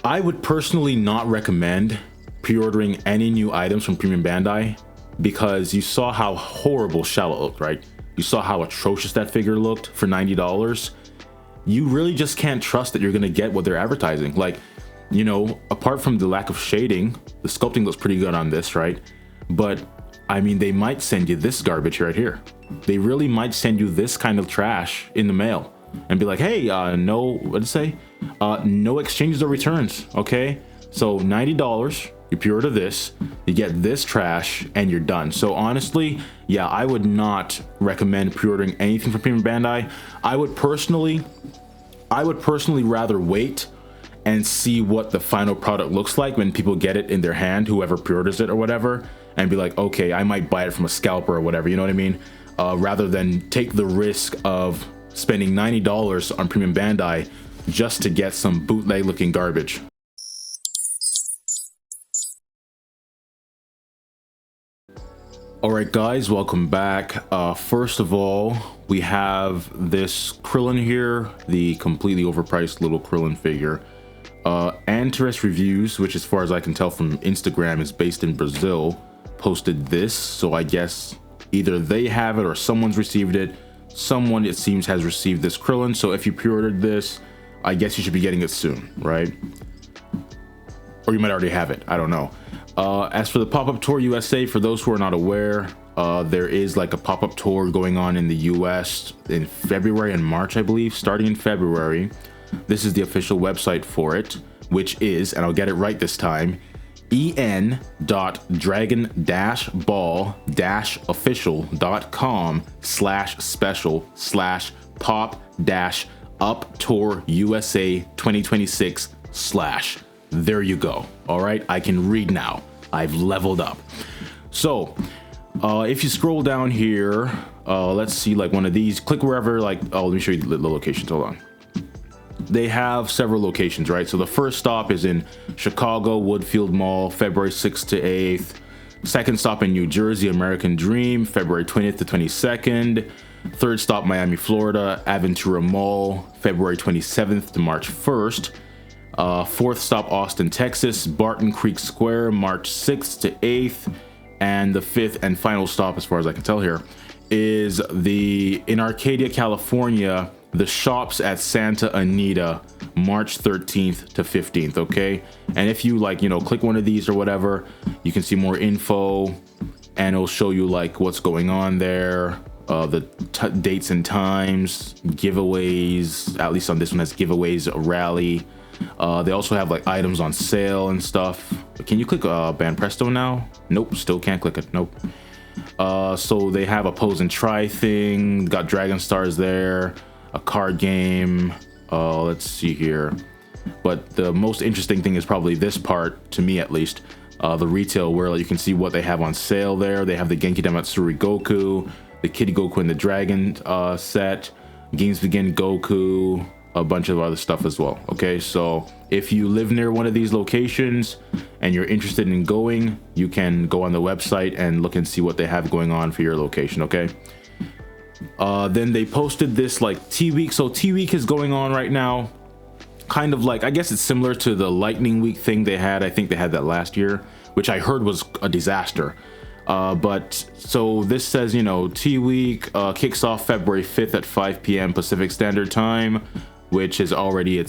I would personally not recommend pre-ordering any new items from Premium Bandai, because you saw how horrible Charlotte looked, right? You saw how atrocious that figure looked for $90. You really just can't trust that you're gonna get what they're advertising. Like, you know, apart from the lack of shading, the sculpting looks pretty good on this, right? But I mean, they might send you this garbage right here. They really might send you this kind of trash in the mail and be like, hey, no, what'd it say? No exchanges or returns, okay? So $90, you pre-order this, you get this trash, and you're done. So honestly, yeah, I would not recommend pre-ordering anything from Premium Bandai. I would personally rather wait and see what the final product looks like when people get it in their hand, whoever pre-orders it or whatever, and be like, okay, I might buy it from a scalper or whatever, you know what I mean? Rather than take the risk of spending $90 on Premium Bandai just to get some bootleg looking garbage. Alright guys, welcome back. First of all, we have this Krillin here, the completely overpriced little Krillin figure. Antares Reviews, which as far as I can tell from Instagram is based in Brazil, posted this, so I guess either they have it or someone's received it. Someone, it seems, has received this Krillin, so if you pre-ordered this, I guess you should be getting it soon, right? Or you might already have it, I don't know. As for the pop-up tour USA, for those who are not aware, there is like a pop-up tour going on in the US in February and March, I believe, starting in February. This is the official website for it, which is, and I'll get it right this time, en.dragon-ball-official.com/special/pop-up tour USA 2026 /. There you go. All right, I can read now. I've leveled up. So if you scroll down here, let's see, like one of these, click wherever, like, oh, let me show you the locations. Hold on. They have several locations, right? So the first stop is in Chicago, Woodfield Mall, February 6th to 8th. Second stop in New Jersey, American Dream, February 20th to 22nd. Third stop, Miami, Florida, Aventura Mall, February 27th to March 1st. Fourth stop, Austin, Texas, Barton Creek Square, March 6th to 8th. And the fifth and final stop, as far as I can tell here, is in Arcadia, California, the shops at Santa Anita, March 13th to 15th, okay? And if you, like, you know, click one of these or whatever, you can see more info, and it'll show you like what's going on there, the dates and times, giveaways. At least on this one has giveaways, a rally. They also have like items on sale and stuff. Can you click Band Presto now? Nope, still can't click it. Nope. So they have a pose and try thing, got Dragon Stars there, a card game. Let's see here. But the most interesting thing is probably this part, to me at least, the retail, where you can see what they have on sale there. They have the Genki Damatsuri Goku, the Kitty Goku and the Dragon set, Games Begin Goku, a bunch of other stuff as well. Okay, so if you live near one of these locations and you're interested in going, you can go on the website and look and see what they have going on for your location. Okay. Then they posted this like T-Week. So T-Week is going on right now, kind of like, I guess it's similar to the Lightning Week thing they had. I think they had that last year, which I heard was a disaster. But so this says, you know, T-Week kicks off February 5th at 5 p.m. Pacific Standard Time, which is already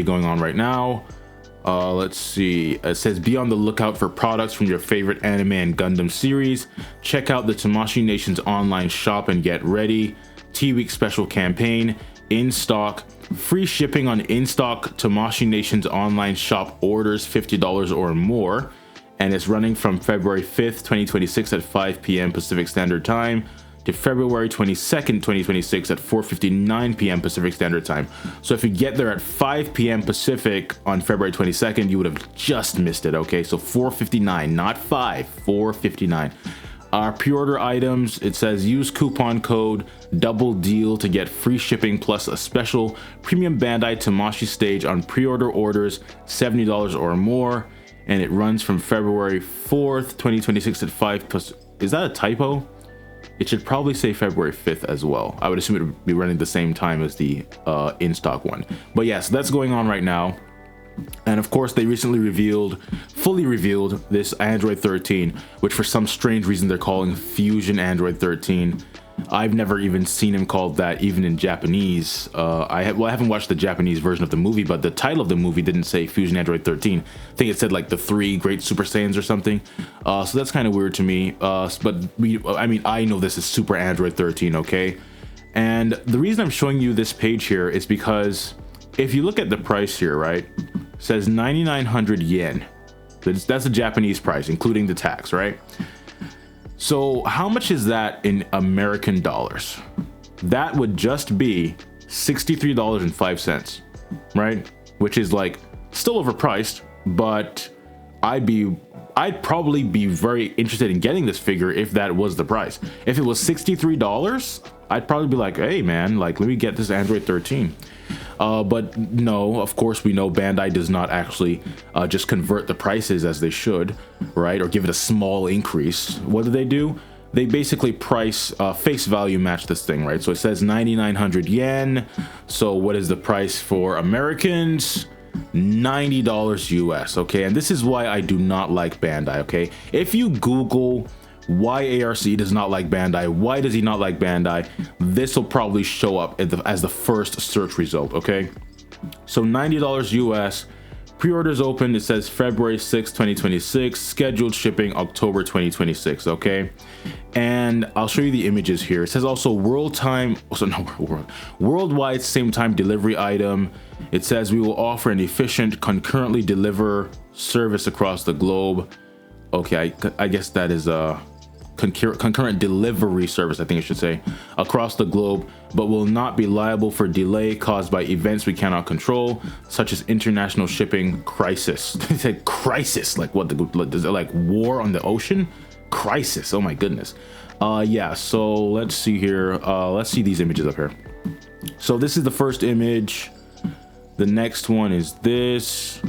going on right now. Let's see, it says be on the lookout for products from your favorite anime and Gundam series. Check out the Tamashii Nation's online shop and get ready. T-Week special campaign, in stock, free shipping on in-stock Tamashii Nation's online shop orders $50 or more, and it's running from February 5th 2026 at 5 p.m. Pacific Standard Time to February 22nd 2026 at 4:59 p.m. Pacific Standard Time. So if you get there at 5 p.m. Pacific on February 22nd, you would have just missed it. Okay, so 4:59, not 5, 4:59. Our pre-order items, it says use coupon code double deal to get free shipping plus a special premium Bandai Tamashii stage on pre-order orders $70 or more, and it runs from February 4th 2026 at 5. Is that a typo? It should probably say February 5th as well. I would assume it would be running the same time as the in-stock one. But yes, that's going on right now. And of course, they recently fully revealed this Android 13, which for some strange reason they're calling Fusion Android 13. I've never even seen him called that, even in Japanese. I haven't watched the Japanese version of the movie, but the title of the movie didn't say Fusion Android 13. I think it said like the 3 Great Super Saiyans or something. So that's kind of weird to me. But I know this is Super Android 13, okay? And the reason I'm showing you this page here is because if you look at the price here, right, it says 9,900 yen. That's the Japanese price, including the tax, right? So how much is that in American dollars? That would just be $63.05, right? Which is like still overpriced, but I'd probably be very interested in getting this figure if that was the price. If it was $63, I'd probably be like, hey man, like let me get this Android 13. But no, of course we know Bandai does not actually just convert the prices as they should, right? Or give it a small increase. What do? They basically price face value match this thing, right? So it says 9,900 yen. So what is the price for Americans? $90 US, okay? And this is why I do not like Bandai, okay? If you Google why ARC does not like Bandai, why does he not like Bandai, this will probably show up as the first search result, okay? So $90 US, pre-orders open, it says February 6, 2026, scheduled shipping October 2026, okay? And I'll show you the images here. It says also worldwide same time delivery item. It says we will offer an efficient concurrently deliver service across the globe. Okay, I guess that is a concurrent delivery service, I think I should say, across the globe, but will not be liable for delay caused by events we cannot control, such as international shipping crisis. They said crisis, like what? Is it like war on the ocean? Crisis, oh my goodness. Yeah, so let's see here. Let's see these images up here. So this is the first image. The next one is this.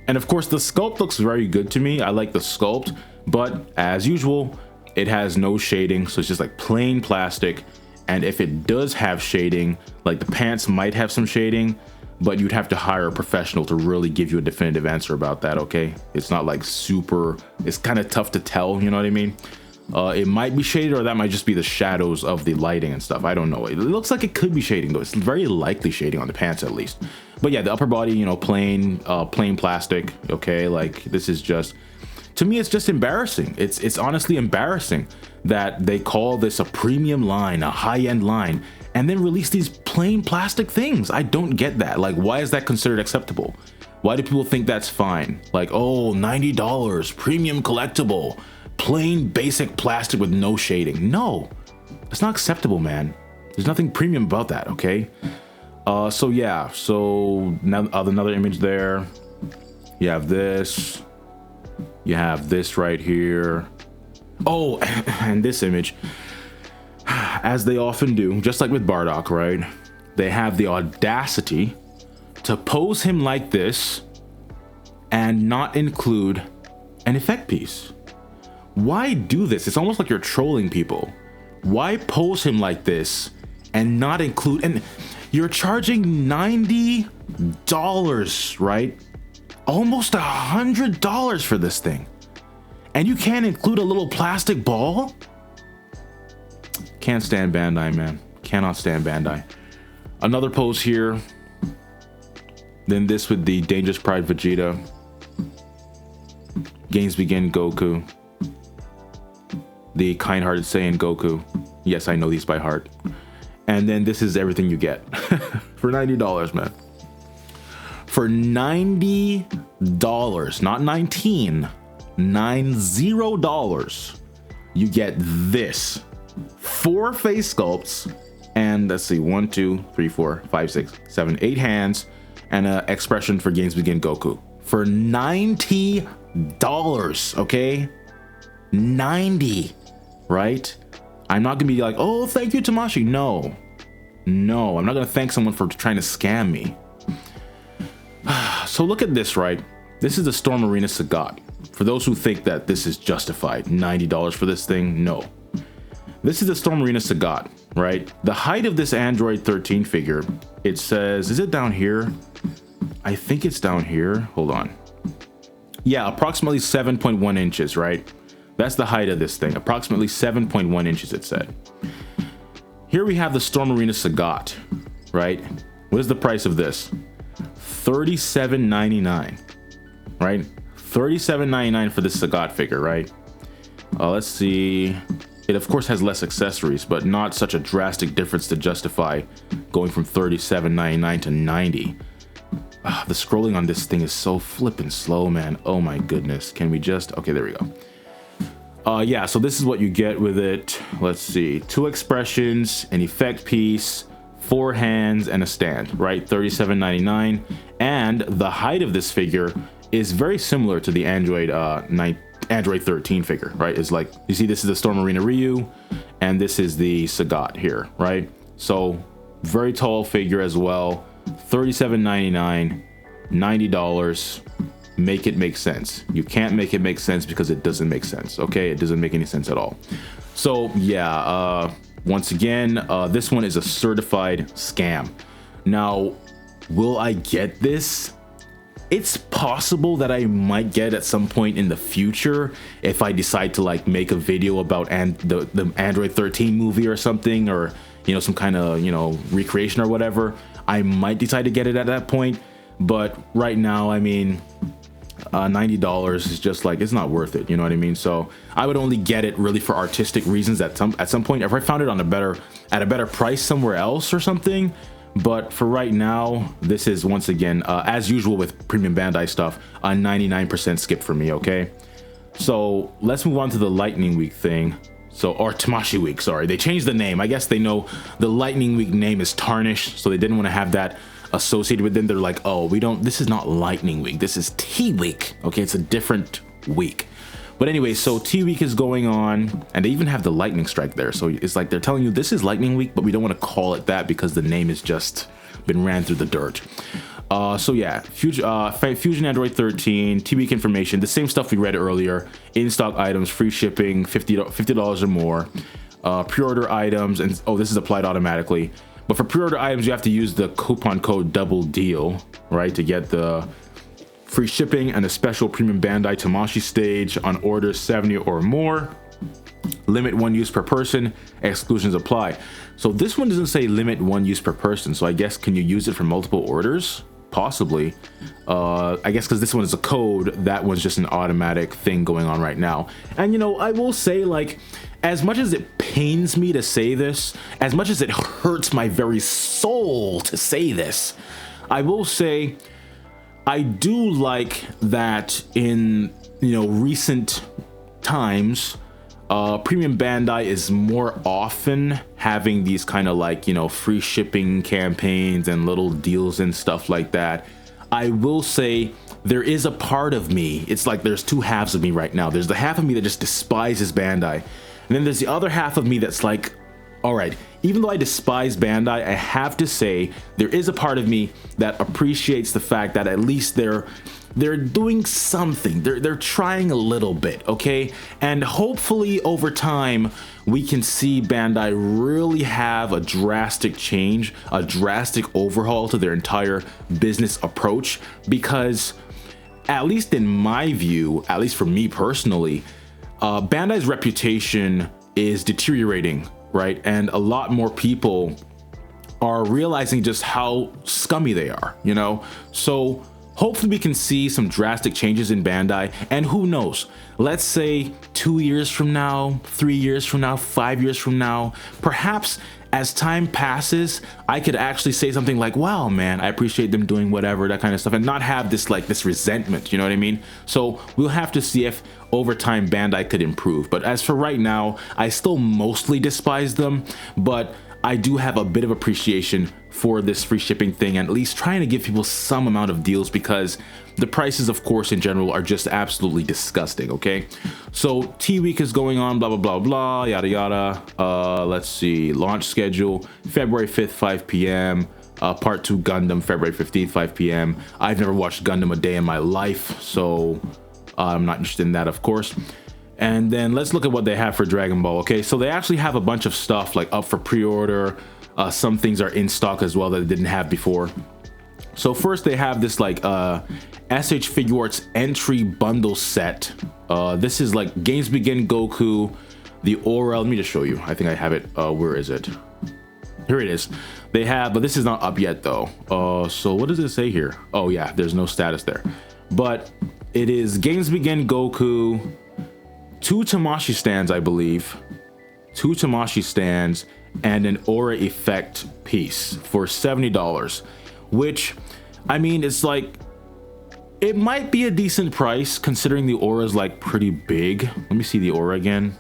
And of course, the sculpt looks very good to me. I like the sculpt, but as usual, it has no shading, so it's just like plain plastic. And if it does have shading, like the pants might have some shading, but you'd have to hire a professional to really give you a definitive answer about that, okay? It's not like super, it's kind of tough to tell, you know what I mean? It might be shaded, or that might just be the shadows of the lighting and stuff. I don't know. It looks like it could be shading though. It's very likely shading on the pants at least. But yeah, the upper body, you know, plain plastic, okay? Like this is just, to me, it's just embarrassing. It's honestly embarrassing that they call this a premium line, a high-end line, and then release these plain plastic things. I don't get that. Like, why is that considered acceptable? Why do people think that's fine? Like, oh, $90, premium collectible, plain basic plastic with no shading. No, it's not acceptable, man. There's nothing premium about that, okay? So yeah, so now another image there. You have this. You have this right here. Oh, and this image, as they often do, just like with Bardock, right? They have the audacity to pose him like this and not include an effect piece. Why do this? It's almost like you're trolling people. Why pose him like this and not include, and you're charging $90, right? Almost $100 for this thing, and you can't include a little plastic ball? Can't stand Bandai, man. Cannot stand Bandai. Another pose here. Then this with the Dangerous Pride Vegeta. Games Begin Goku. The Kind-Hearted Saiyan Goku. Yes, I know these by heart. And then this is everything you get for $90, man. For $90, not 19, $90, you get this. 4 face sculpts, and let's see, 1, 2, 3, 4, 5, 6, 7, 8 hands, and an expression for Games Begin Goku. For $90, okay? 90, right? I'm not gonna be like, oh, thank you, Tamashi. No, I'm not gonna thank someone for trying to scam me. So look at this, right? This is the Storm Arena Sagat. For those who think that this is justified, $90 for this thing, no. This is the Storm Arena Sagat, right? The height of this Android 13 figure, it says, is it down here? I think it's down here. Hold on. Yeah, approximately 7.1 inches, right? That's the height of this thing. Approximately 7.1 inches, it said. Here we have the Storm Arena Sagat, right? What is the price of this? $37.99, right? $37.99 for this Sagat figure, right? Let's see. It of course has less accessories, but not such a drastic difference to justify going from $37.99 to $90. The scrolling on this thing is so flippin' slow, man. Oh my goodness. Can we just... Okay, there we go. Yeah, so this is what you get with it. Let's see. 2 expressions, an effect piece, 4 hands, and a stand, right? $37.99. And the height of this figure is very similar to the Android 13 figure, right? It's like, you see, this is the Storm Arena Ryu, and this is the Sagat here, right? So very tall figure as well. $37.99, $90. Make it make sense. You can't make it make sense because it doesn't make sense. Okay, it doesn't make any sense at all. So yeah, once again, this one is a certified scam. Now, will I get this? It's possible that I might get at some point in the future if I decide to like make a video about the Android 13 movie or something, or you know, some kind of, you know, recreation or whatever. I might decide to get it at that point, but right now, I mean, $90 is just like, it's not worth it, you know what I mean? So I would only get it really for artistic reasons at some point, if I found it on at a better price somewhere else or something. But for right now, this is, once again, as usual with premium Bandai stuff, a 99% skip for me. Okay, so let's move on to the Lightning Week thing. So, or Tamashii Week, sorry, they changed the name. I guess they know the Lightning Week name is tarnished, so they didn't want to have that associated with them. They're like, oh, this is not Lightning Week, this is T Week. Okay, it's a different week. But anyway, so T Week is going on, and they even have the lightning strike there. So it's like they're telling you this is Lightning Week, but we don't want to call it that because the name has just been ran through the dirt. So yeah, Fusion Android 13, T Week information, the same stuff we read earlier. In stock items, free shipping, $50 or more. Pre-order items, and oh, this is applied automatically. But for pre-order items, you have to use the coupon code Double Deal, right, to get the free shipping and a special premium Bandai Tamashii stage on orders 70 or more. Limit 1 use per person, exclusions apply. So this one doesn't say limit 1 use per person, so I guess, can you use it for multiple orders? Possibly. I guess because this one is a code, that one's just an automatic thing going on right now. And you know, I will say, like, as much as it pains me to say this, as much as it hurts my very soul to say this, I will say I do like that in, you know, recent times, premium Bandai is more often having these kind of like, you know, free shipping campaigns and little deals and stuff like that. I will say there is a part of me, it's like there's two halves of me right now. There's the half of me that just despises Bandai, and then there's the other half of me that's like, all right, even though I despise Bandai, I have to say there is a part of me that appreciates the fact that at least they're doing something. They're trying a little bit, okay? And hopefully over time we can see Bandai really have a drastic change, a drastic overhaul to their entire business approach, because at least in my view, at least for me personally, Bandai's reputation is deteriorating, right? And a lot more people are realizing just how scummy they are, you know? So hopefully we can see some drastic changes in Bandai, and who knows, let's say 2 years from now, 3 years from now, 5 years from now, perhaps as time passes, I could actually say something like, wow, man, I appreciate them doing whatever, that kind of stuff, and not have this like this resentment, you know what I mean? So we'll have to see if over time Bandai could improve. But as for right now, I still mostly despise them, but I do have a bit of appreciation for this free shipping thing, and at least trying to give people some amount of deals, because the prices, of course, in general are just absolutely disgusting, okay? So T Week is going on, blah, blah, blah, blah, yada, yada. Let's see, launch schedule, February 5th, 5 p.m. Part 2 Gundam, February 15th, 5 p.m. I've never watched Gundam a day in my life, so I'm not interested in that, of course. And then let's look at what they have for Dragon Ball. Okay, so they actually have a bunch of stuff like up for pre-order. Some things are in stock as well that they didn't have before. So first they have this like SH Figuarts entry bundle set. This is like Games Begin Goku, the aura. Let me just show you. I think I have it. Where is it? Here it is. They have, but this is not up yet though. So what does it say here? Oh yeah, there's no status there. But it is Games Begin Goku, 2 Tamashii stands, I believe. 2 Tamashii stands and an aura effect piece for $70. Which, I mean, it's like, it might be a decent price considering the aura is like pretty big. Let me see the aura again.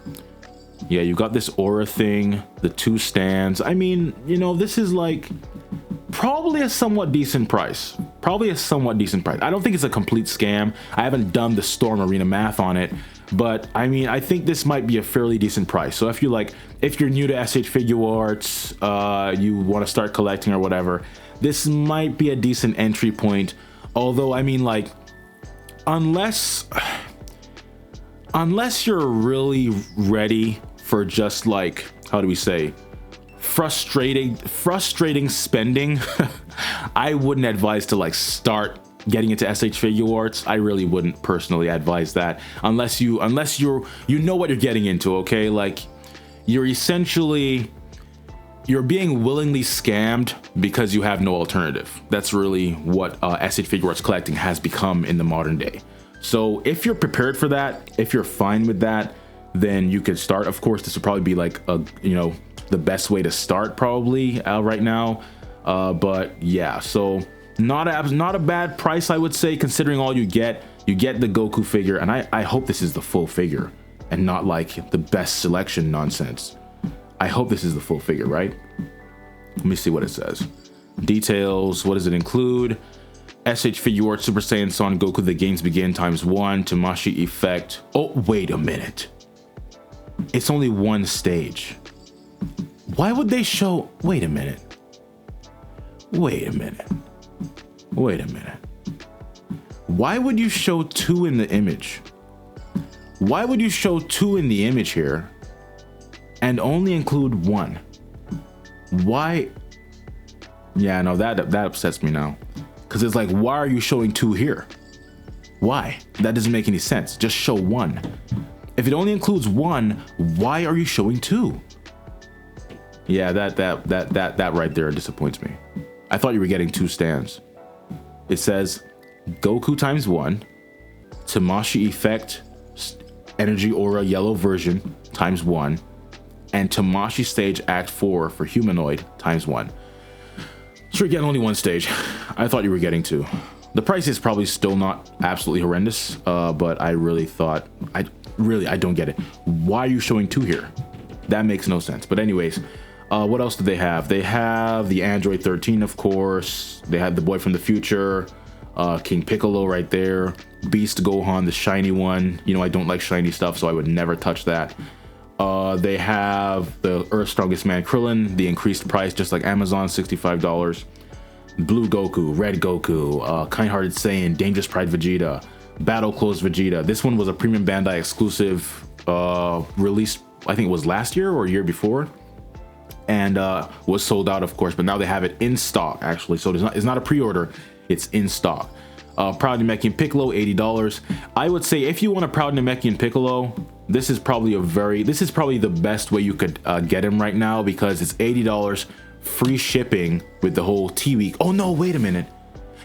Yeah, you got this aura thing, the 2 stands. I mean, you know, this is like probably a somewhat decent price. Probably a somewhat decent price. I don't think it's a complete scam. I haven't done the Storm Arena math on it, but I mean, I think this might be a fairly decent price. So if you like, if you're new to SH Figuarts, you want to start collecting or whatever, this might be a decent entry point. Although, I mean, like, unless you're really ready for just like, how do we say, frustrating spending, I wouldn't advise to like start getting into SH Figuarts. I really wouldn't personally advise that unless you know what you're getting into. Okay, like you're being willingly scammed because you have no alternative. That's really what SH Figuarts collecting has become in the modern day. So if you're prepared for that, if you're fine with that, then you could start. Of course, this would probably be like the best way to start probably right now. But yeah, so not a bad price, I would say, considering all you get. You get the Goku figure, and I hope this is the full figure and not like the best selection nonsense. I hope this is the full figure, right? Let me see what it says. Details, what does it include? SH Figuarts Super Saiyan Son Goku The Games Begin ×1 Tamashii effect. Oh, wait a minute. It's only 1 stage. Why would they show, wait a minute. Why would you show 2 in the image? Why would you show 2 in the image here and only include 1? Why? Yeah, no, that upsets me now. Because it's like, why are you showing 2 here? Why? That doesn't make any sense. Just show 1. If it only includes 1, why are you showing 2? Yeah, that right there disappoints me. I thought you were getting 2 stands. It says Goku ×1, Tamashii effect, energy aura yellow version ×1, and Tamashii stage act 4 for humanoid ×1. So you're getting only 1 stage. I thought you were getting 2. The price is probably still not absolutely horrendous, but I really thought, I don't get it. Why are you showing 2 here? That makes no sense. But anyways, what else do they have? They have the Android 13, of course. They have the boy from the future, King Piccolo right there, Beast Gohan, the shiny one. You know, I don't like shiny stuff, so I would never touch that. They have the Earth's Strongest Man Krillin, the increased price, just like Amazon, $65. Blue Goku, Red Goku, Kind-Hearted Saiyan, Dangerous Pride Vegeta, Battle Clothes Vegeta. This one was a premium Bandai exclusive, released, I think it was last year or a year before, and was sold out, of course, but now they have it in stock, actually. So it's not a pre-order, it's in stock. Proud Namekian Piccolo, $80. I would say if you want a Proud Namekian Piccolo, this is probably the best way you could get him right now, because it's $80, free shipping with the whole T-Week. Oh no, wait a minute.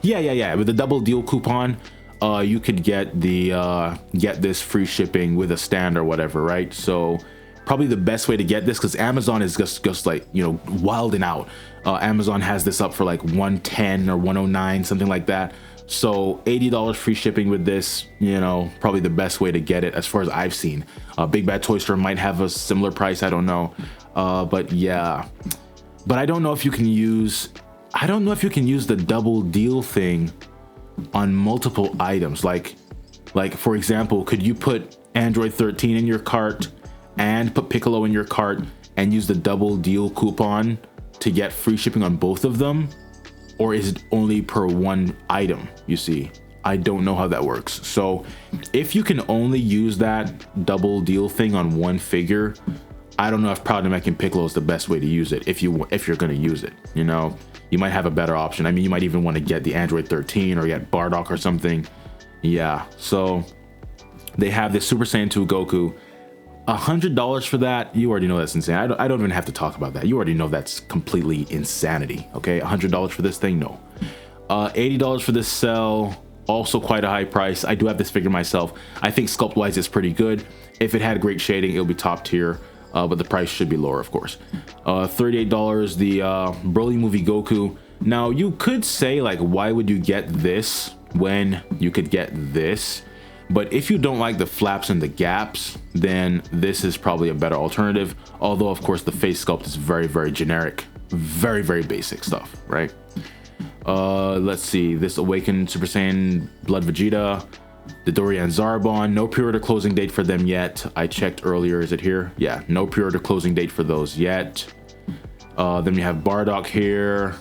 Yeah. With the double deal coupon, you could get the get this free shipping with a stand or whatever, right? So probably the best way to get this, because Amazon is just like, you know, wilding out. Amazon has this up for like $110 or $109, something like that. So $80 free shipping with this, you know, probably the best way to get it as far as I've seen. Big Bad Toy Store might have a similar price, I don't know. But yeah, but I don't know if you can use the double deal thing on multiple items. Like for example, could you put Android 13 in your cart and put Piccolo in your cart and use the double deal coupon to get free shipping on both of them? Or is it only per 1 item? You see, I don't know how that works. So if you can only use that double deal thing on 1 figure, I don't know if Proud Namekian Piccolo is the best way to use it if you're gonna use it, you know. you might have a better option. I mean, you might even want to get the Android 13 or get Bardock or something. Yeah, so they have this Super Saiyan 2 Goku. $100 for that, you already know that's insane. I don't even have to talk about that. You already know that's completely insanity, okay? $100 for this thing, no. $80 for this cell, also quite a high price. I do have this figure myself. I think sculpt-wise it's pretty good. If it had great shading, it'll be top tier, but the price should be lower, of course. $38, the Broly movie Goku. Now, you could say, like, why would you get this when you could get this? But if you don't like the flaps and the gaps, then this is probably a better alternative. Although, of course, the face sculpt is very, very generic. Very, very basic stuff, right? Let's see. This Awakened Super Saiyan Blood Vegeta. The Dorian Zarbon. No pre-order closing date for them yet. I checked earlier. Is it here? Yeah, no pre-order closing date for those yet. Then we have Bardock here.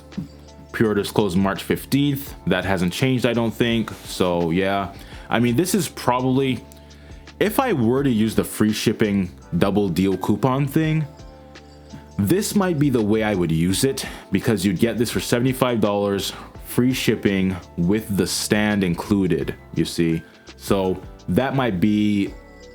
Pre-orders closed March 15th. That hasn't changed, I don't think. So, yeah. I mean, this is probably, if I were to use the free shipping double deal coupon thing, this might be the way I would use it, because you'd get this for $75, free shipping with the stand included, you see. So that might be,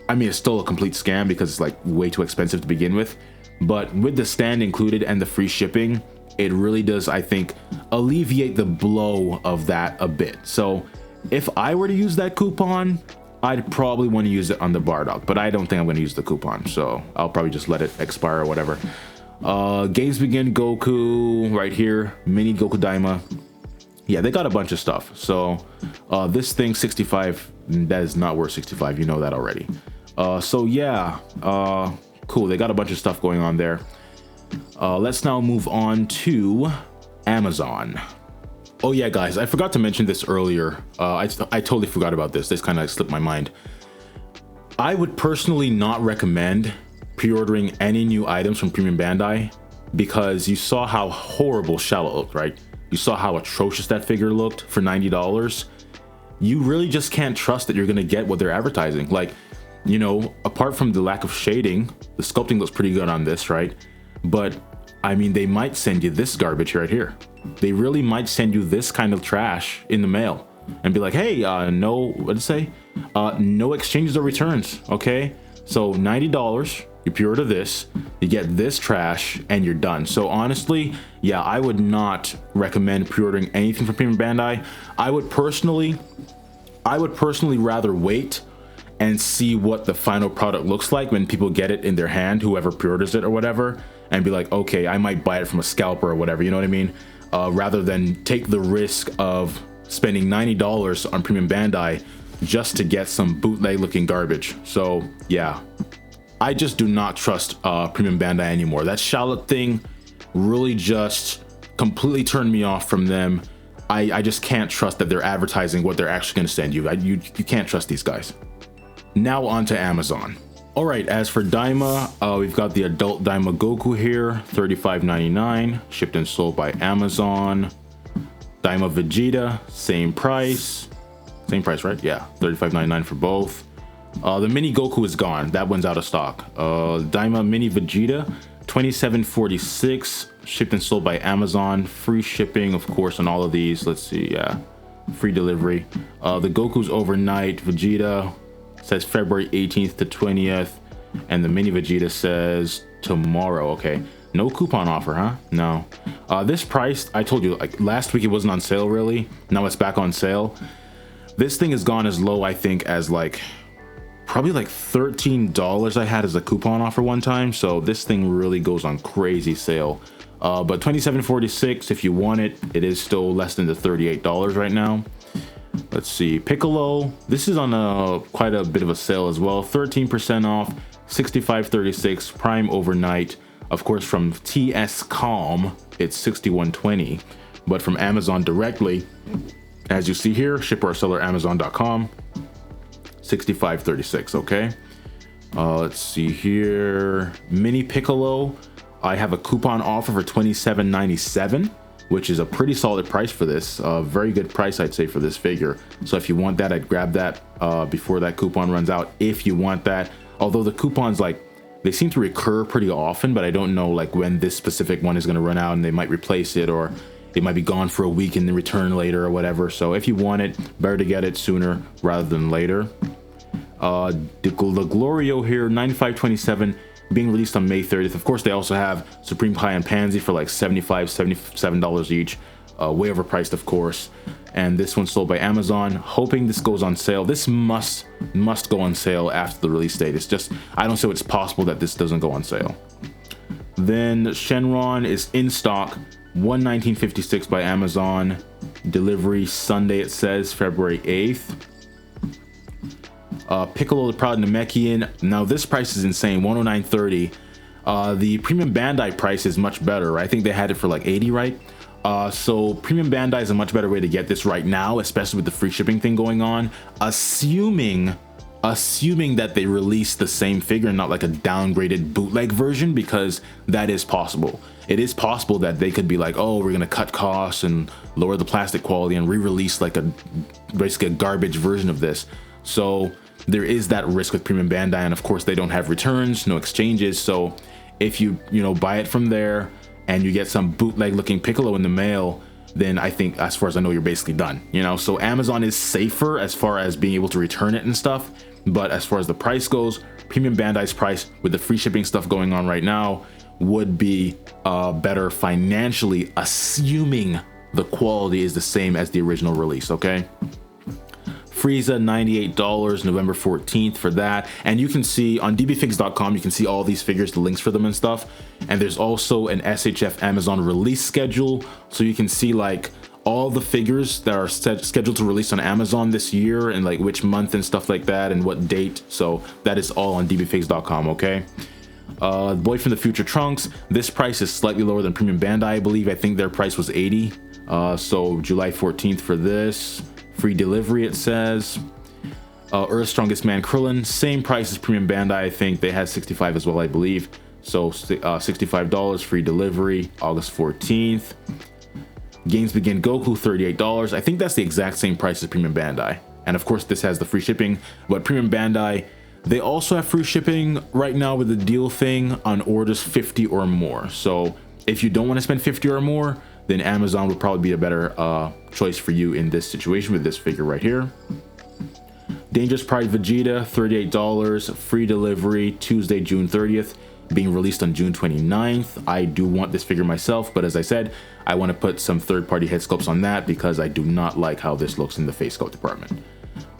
I mean, it's still a complete scam because it's like way too expensive to begin with, but with the stand included and the free shipping, it really does, I think, alleviate the blow of that a bit. So if I were to use that coupon, I'd probably want to use it on the Bardock, but I don't think I'm going to use the coupon, so I'll probably just let it expire or whatever. Games Begin Goku right here, Mini Goku Daima. Yeah, they got a bunch of stuff. So this thing, 65, that is not worth 65. You know that already. So yeah, cool. They got a bunch of stuff going on there. Let's now move on to Amazon. Oh yeah, guys, I forgot to mention this earlier. I totally forgot about this. This kind of slipped my mind. I would personally not recommend pre-ordering any new items from Premium Bandai, because you saw how horrible Shallow looked, right? You saw how atrocious that figure looked for $90. You really just can't trust that you're gonna get what they're advertising. Like, you know, apart from the lack of shading, the sculpting looks pretty good on this, right? But I mean, they might send you this garbage right here. They really might send you this kind of trash in the mail and be like, hey, no, what'd it say? No exchanges or returns, okay? So $90, you pre-order this, you get this trash, and you're done. So honestly, yeah, I would not recommend pre-ordering anything from Premium Bandai. I would personally rather wait and see what the final product looks like when people get it in their hand, whoever pre-orders it or whatever, and be like, okay, I might buy it from a scalper or whatever, you know what I mean? Rather than take the risk of spending $90 on Premium Bandai just to get some bootleg looking garbage. So yeah, I just do not trust Premium Bandai anymore. That Charlotte thing really just completely turned me off from them. I just can't trust that they're advertising what they're actually going to send you. You can't trust these guys. Now on to Amazon. All right, as for DAIMA, we've got the adult DAIMA Goku here, $35.99, shipped and sold by Amazon. DAIMA Vegeta, same price, right? Yeah, $35.99 for both. The mini Goku is gone. That one's out of stock. DAIMA Mini Vegeta, $27.46, shipped and sold by Amazon. Free shipping, of course, on all of these. Let's see, yeah, free delivery. The Goku's overnight. Vegeta says February 18th to 20th, and the Mini Vegeta says tomorrow. Okay, no coupon offer, huh? No. This price, I told you, like last week it wasn't on sale really. Now it's back on sale. This thing has gone as low, I think, as like probably like $13 I had as a coupon offer one time. So this thing really goes on crazy sale. But $27.46 if you want it. It is still less than the $38 right now. Let's see, Piccolo, this is on quite a bit of a sale as well. 13% off, $65.36, Prime overnight. Of course, from TS Calm, it's $61.20, but from Amazon directly, as you see here, shipper or seller Amazon.com, $65.36. Okay, let's see here, Mini Piccolo, I have a coupon offer for $27.97, which is a pretty solid price for this. Very good price, I'd say, for this figure. So if you want that, I'd grab that before that coupon runs out, if you want that. Although the coupons, like, they seem to recur pretty often, but I don't know like when this specific one is going to run out and they might replace it, or It might be gone for a week and then return later or whatever. So if you want it, better to get it sooner rather than later. The Glorio here, 9527, being released on May 30th. Of course, they also have Supreme Kai and Pansy for like $75, $77 each. Way overpriced, of course. And this one's sold by Amazon. Hoping this goes on sale. This must go on sale after the release date. It's just, I don't see it's possible that this doesn't go on sale. Then Shenron is in stock, $119.56 by Amazon. Delivery Sunday, it says, February 8th. Piccolo the Proud Namekian. Now this price is insane, $109.30. The Premium Bandai price is much better. I think they had it for like $80, right? So Premium Bandai is a much better way to get this right now, especially with the free shipping thing going on. Assuming that they release the same figure, not like a downgraded bootleg version, because that is possible. It is possible that they could be like, oh, we're gonna cut costs and lower the plastic quality and re-release like basically a garbage version of this. So there is that risk with Premium Bandai, and of course they don't have returns, no exchanges. So if you buy it from there and you get some bootleg looking Piccolo in the mail, then I think, as far as I know, you're basically done. So Amazon is safer as far as being able to return it and stuff. But as far as the price goes, Premium Bandai's price with the free shipping stuff going on right now would be better financially, assuming the quality is the same as the original release, okay? Frieza, $98, November 14th for that. And you can see on dbfigs.com, you can see all these figures, the links for them and stuff. And there's also an SHF Amazon release schedule. So you can see like all the figures that are scheduled to release on Amazon this year and like which month and stuff like that and what date. So that is all on dbfigs.com, okay? Boy from the Future Trunks, this price is slightly lower than Premium Bandai, I believe. I think their price was $80. So July 14th for this. Free delivery, it says. Earth's Strongest Man Krillin, same price as Premium Bandai. I think they had 65 as well, I believe. So $65, free delivery, August 14th. Games Begin Goku, $38. I think that's the exact same price as Premium Bandai. And of course, this has the free shipping. But Premium Bandai, they also have free shipping right now with the deal thing on orders 50 or more. So if you don't want to spend 50 or more, then Amazon would probably be a better choice for you in this situation with this figure right here. Dangerous Pride Vegeta, $38, free delivery, Tuesday, June 30th, being released on June 29th. I do want this figure myself, but as I said, I want to put some third-party head sculpts on that because I do not like how this looks in the face sculpt department.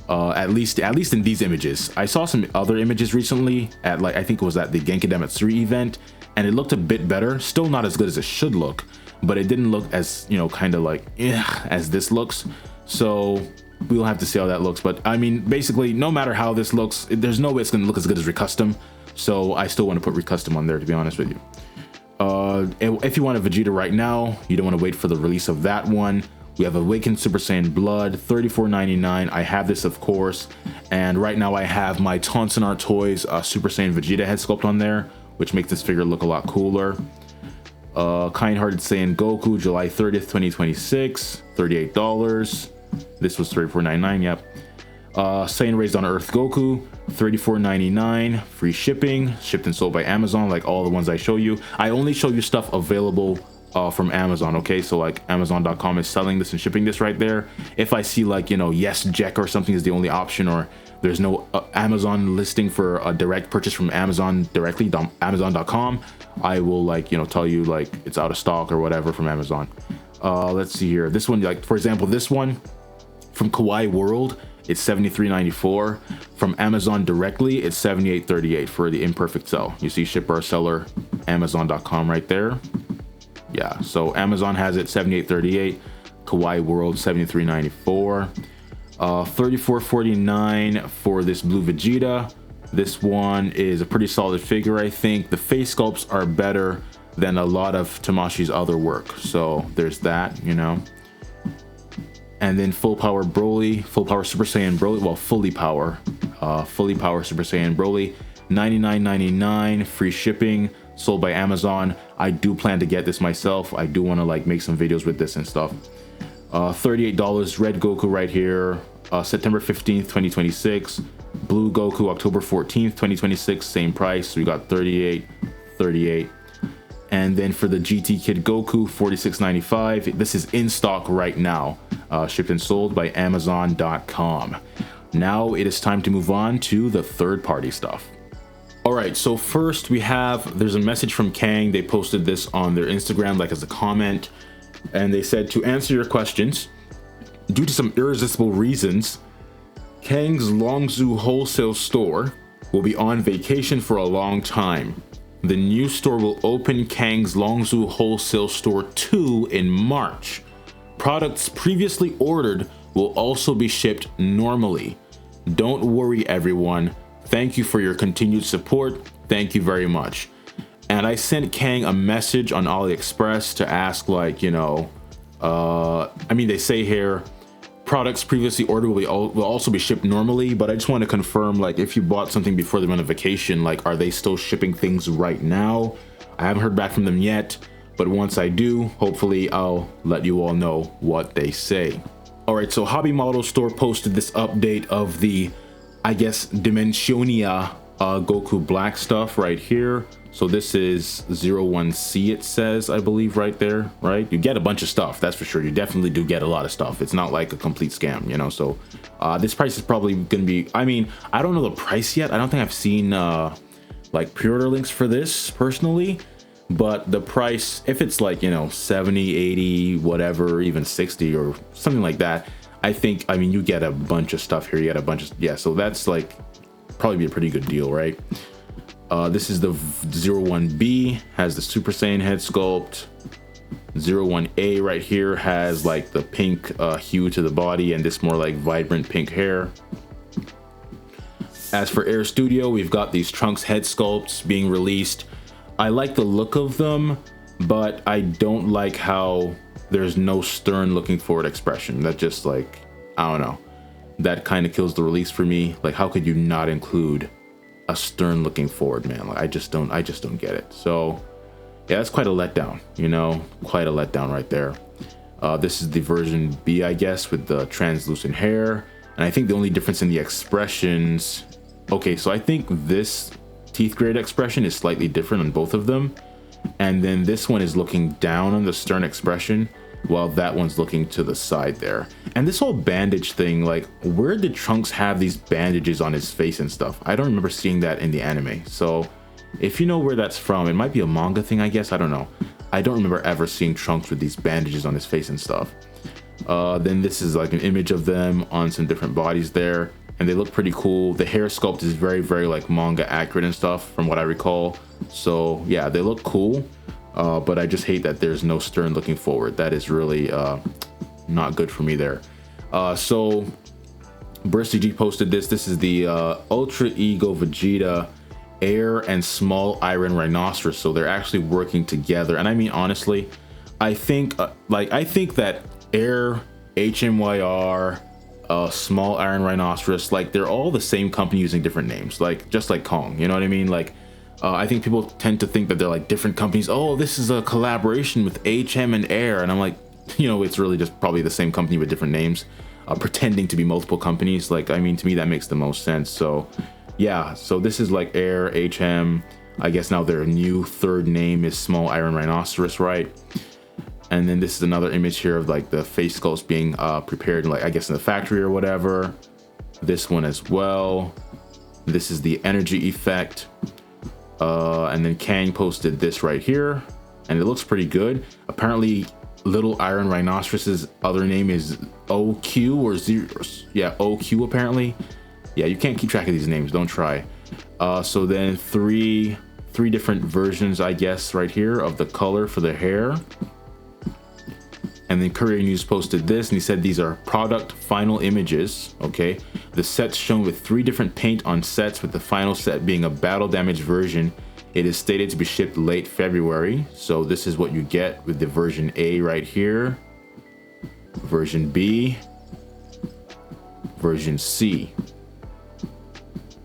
At least in these images. I saw some other images recently at I think it was at the Genki Matsuri event, and it looked a bit better. Still not as good as it should look, but it didn't look as, kind of like, as this looks. So we'll have to see how that looks. But I mean, basically, no matter how this looks, there's no way it's gonna look as good as Recustom. So I still want to put Recustom on there, to be honest with you. If you want a Vegeta right now, you don't want to wait for the release of that one. We have Awakened Super Saiyan Blood, $34.99. I have this, of course. And right now I have my Tonsen Art Toys Super Saiyan Vegeta head sculpt on there, which makes this figure look a lot cooler. Kind-Hearted Saiyan Goku, July 30th, 2026, $38. This was $34.99, yep. Saiyan Raised on Earth Goku, $34.99, free shipping, shipped and sold by Amazon, like all the ones I show you. I only show you stuff available from Amazon, okay? So like Amazon.com is selling this and shipping this right there. If I see like, Yes Jack or something is the only option, or there's no Amazon listing for a direct purchase from Amazon directly, Amazon.com, I will tell you like it's out of stock or whatever from Amazon. Let's see here. This one, like for example, this one from Kawaii World, it's $73.94. From Amazon directly, it's $78.38 for the imperfect cell. You see shipper or seller, Amazon.com right there. Yeah, so Amazon has it $78.38. Kawaii World $73.94. $34.49 for this blue Vegeta. This one is a pretty solid figure, I think. The face sculpts are better than a lot of Tamashi's other work, so there's that, And then Full Power Broly, Full Power Super Saiyan Broly, well, Fully Power Super Saiyan Broly, $99.99, free shipping, sold by Amazon. I do plan to get this myself. I do want to make some videos with this and stuff. $38, Red Goku right here, September 15th, 2026. Blue Goku, October 14th, 2026, same price. So we got $38, $38. And then for the GT Kid Goku, $46.95. This is in stock right now, shipped and sold by Amazon.com. Now it is time to move on to the third-party stuff. All right, so first there's a message from Kang. They posted this on their Instagram, like as a comment, and they said, to answer your questions, due to some irresistible reasons, Kang's Longzhou wholesale store will be on vacation for a long time. The new store will open Kang's Longzhou wholesale store 2 in March. Products previously ordered will also be shipped normally. Don't worry, everyone. Thank you for your continued support. Thank you very much. And I sent Kang a message on AliExpress to ask, like, you know, they say here, products previously ordered will also be shipped normally, but I just want to confirm, like, if you bought something before they went on vacation, like, are they still shipping things right now? I haven't heard back from them yet, but once I do, hopefully I'll let you all know what they say. All right, so Hobby Model Store posted this update of the, I guess, Dimensionia Goku Black stuff right here. So this is 01C, it says, I believe, right there, right? You get a bunch of stuff, that's for sure. You definitely do get a lot of stuff. It's not like a complete scam, you know? So this price is probably gonna be, I mean, I don't know the price yet. I don't think I've seen like pre-order links for this personally, but the price, if it's like, you know, 70, 80, whatever, even 60 or something like that, I think, I mean, you get a bunch of stuff here. You get a bunch of, yeah, so that's like probably be a pretty good deal, right? This is the 01B, has the Super Saiyan head sculpt. 01A right here has like the pink hue to the body and this more like vibrant pink hair. As for Air Studio, we've got these Trunks head sculpts being released. I like the look of them, but I don't like how there's no stern looking forward expression. That just, like, I don't know, that kind of kills the release for me. Like, how could you not include a stern looking forward, man? Like, I just don't get it. So yeah, that's quite a letdown, you know, quite a letdown right there. This is the version B, I guess, with the translucent hair. And I think the only difference in the expressions, okay, so I think this teeth grade expression is slightly different on both of them. And then this one is looking down on the stern expression, while that one's looking to the side there. And this whole bandage thing, like, where did Trunks have these bandages on his face and stuff? I don't remember seeing that in the anime. So if you know where that's from, it might be a manga thing, I guess. I don't know. I don't remember ever seeing Trunks with these bandages on his face and stuff. Then this is like an image of them on some different bodies there, and they look pretty cool. The hair sculpt is very, very like manga accurate and stuff from what I recall. So yeah, they look cool, but I just hate that there's no stern looking forward. That is really not good for me there. So BurstCG posted this. This is the Ultra Ego Vegeta Air and Small Iron Rhinoceros. So they're actually working together. And I mean, honestly, I think that Air, HMYR, Small Iron Rhinoceros, like, they're all the same company using different names, like just like Kong, you know what I mean? Like, I think people tend to think that they're like different companies. Oh, this is a collaboration with HM and Air, and I'm like, you know, it's really just probably the same company with different names, pretending to be multiple companies. Like, I mean, to me that makes the most sense. So yeah, so this is like Air, HM. I guess now their new third name is Small Iron Rhinoceros, right? And then this is another image here of like the face sculpts being prepared, like, I guess in the factory or whatever. This one as well. This is the energy effect. And then Kang posted this right here, and it looks pretty good. Apparently Little Iron Rhinoceros's other name is OQ or zero. Yeah, OQ apparently. Yeah, you can't keep track of these names, don't try. So then three different versions, I guess, right here of the color for the hair. And then Courier News posted this, and he said these are product final images. Okay, the sets shown with 3 different paint on sets, with the final set being a battle damage version. It is stated to be shipped late February. So this is what you get with the version A right here, version B, version C.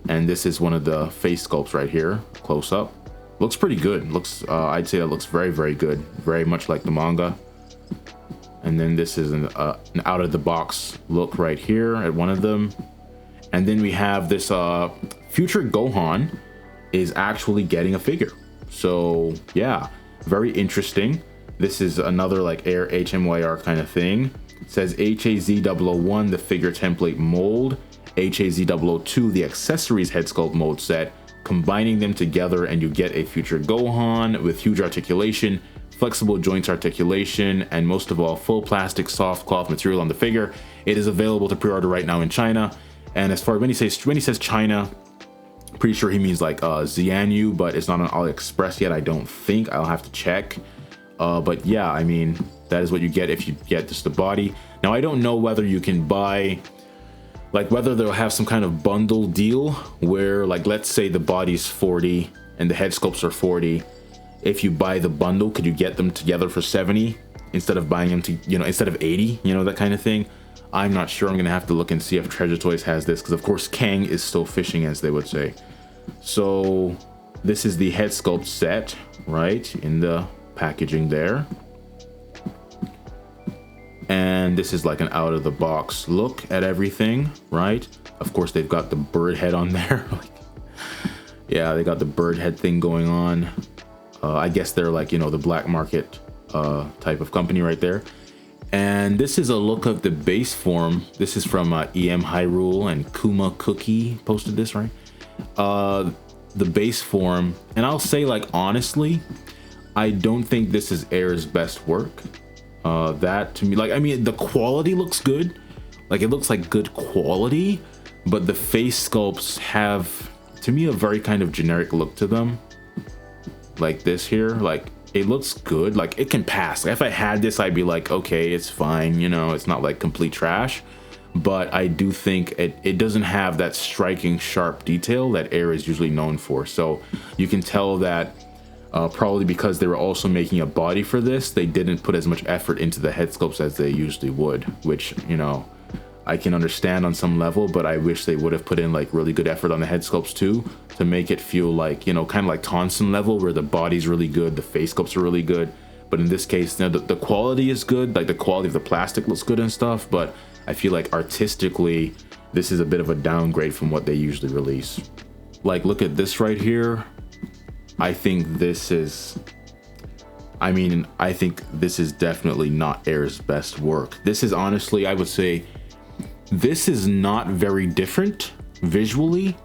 And this is one of the face sculpts right here, close up. Looks pretty good. Looks, I'd say that looks very, very good. Very much like the manga. And then this is an out of the box look right here at one of them. And then we have this future Gohan is actually getting a figure. So yeah, very interesting. This is another like Air HMYR kind of thing. It says HAZ001, the figure template mold, HAZ002, the accessories head sculpt mold set. Combining them together and you get a future Gohan with huge articulation, flexible joints articulation, and most of all, full plastic soft cloth material on the figure. It is available to pre-order right now in China. And as far as when he says China, pretty sure he means like Xianyu, but it's not on AliExpress yet, I don't think. I'll have to check. But yeah, I mean, that is what you get if you get just the body. Now, I don't know whether you can buy, like whether they'll have some kind of bundle deal where, like, let's say the body's 40 and the head sculpts are 40. If you buy the bundle, could you get them together for 70 instead of buying them to, instead of 80, that kind of thing? I'm not sure. I'm gonna have to look and see if Treasure Toys has this, because of course Kang is still fishing, as they would say. So this is the head sculpt set, right, in the packaging there. And this is like an out of the box look at everything, right? Of course, they've got the bird head on there. Yeah, they got the bird head thing going on. I guess they're like, the black market type of company right there. And this is a look of the base form. This is from EM Hyrule and Kuma Cookie posted this, right? The base form. And I'll say, like, honestly, I don't think this is Air's best work. That to me, like, I mean, the quality looks good. Like, it looks like good quality, but the face sculpts have, to me, a very kind of generic look to them. Like this here, like, it looks good. Like, it can pass. Like, if I had this, I'd be like, okay, it's fine. It's not like complete trash. But I do think it doesn't have that striking, sharp detail that Air is usually known for. So you can tell that probably because they were also making a body for this, they didn't put as much effort into the head sculpts as they usually would, which, I can understand on some level, but I wish they would have put in like really good effort on the head sculpts too, to make it feel like, kind of like Tonsen level, where the body's really good, the face sculpts are really good. But in this case, the quality is good, like the quality of the plastic looks good and stuff, but I feel like artistically, this is a bit of a downgrade from what they usually release. Like, look at this right here. I think this is definitely not Air's best work. This is honestly, I would say, this is not very different visually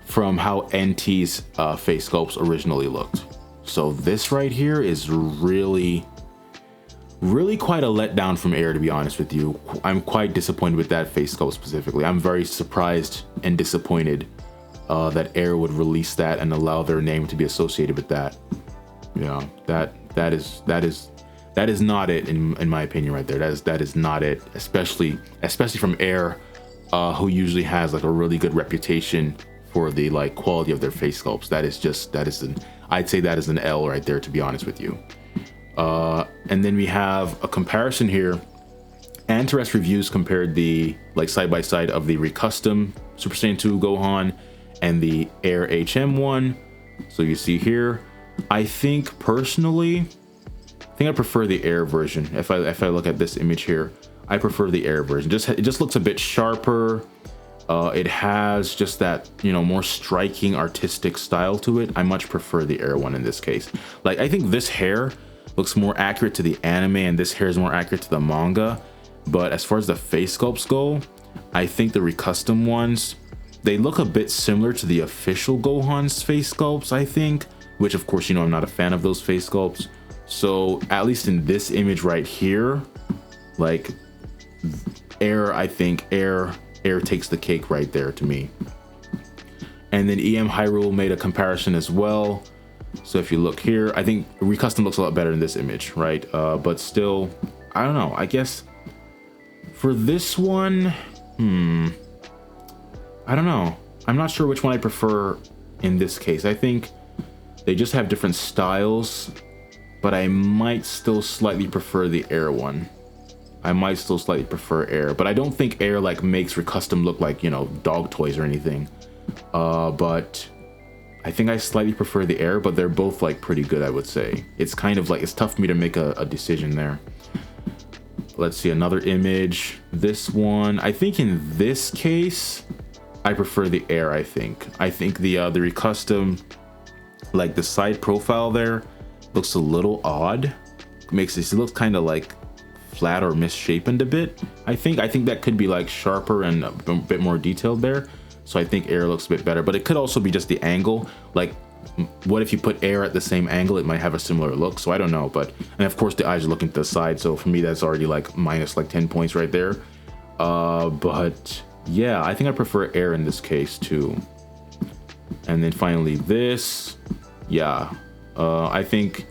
from how NT's face sculpts originally looked. So this right here is really quite a letdown from Air, to be honest with you. I'm quite disappointed with that face sculpt specifically. I'm very surprised and disappointed that Air would release that and allow their name to be associated with that. Yeah, that is not it in my opinion right there. That is not it, especially from Air, who usually has like a really good reputation for the like quality of their face sculpts. I'd say that is an L right there, to be honest with you. And then we have a comparison here. Antares Reviews compared the like side by side of the Recustom Super Saiyan 2 Gohan and the Air HM one. So you see here, I think personally, I prefer the Air version. If I look at this image here, I prefer the Air version. It just looks a bit sharper. It has just that, more striking artistic style to it. I much prefer the Air one in this case. Like, I think this hair looks more accurate to the anime and this hair is more accurate to the manga. But as far as the face sculpts go, I think the Recustom ones, they look a bit similar to the official Gohan's face sculpts, I think, which of course, I'm not a fan of those face sculpts. So at least in this image right here, like Air, I think Air takes the cake right there to me. And then EM Hyrule made a comparison as well. So if you look here, I think Recustom looks a lot better in this image, right? But still, I don't know. I guess for this one, I don't know. I'm not sure which one I prefer in this case. I think they just have different styles, but I might still slightly prefer the Air one. I might still slightly prefer Air, but I don't think Air like makes Recustom look like, dog toys or anything. But I think I slightly prefer the Air, but they're both like pretty good, I would say. It's kind of like, it's tough for me to make a decision there. Let's see another image. This one, I think in this case, I prefer the Air, I think the Recustom, like the side profile there, looks a little odd. Makes this, it looks kind of like flat or misshapen a bit. I think that could be like sharper and a bit more detailed there. So I think air looks a bit better, but it could also be just the angle. Like, what if you put air at the same angle? It might have a similar look. So I don't know, but, and of course the eyes are looking to the side. So for me, that's already like minus like 10 points right there. But yeah, I think I prefer air in this case too. And then finally this, yeah, I think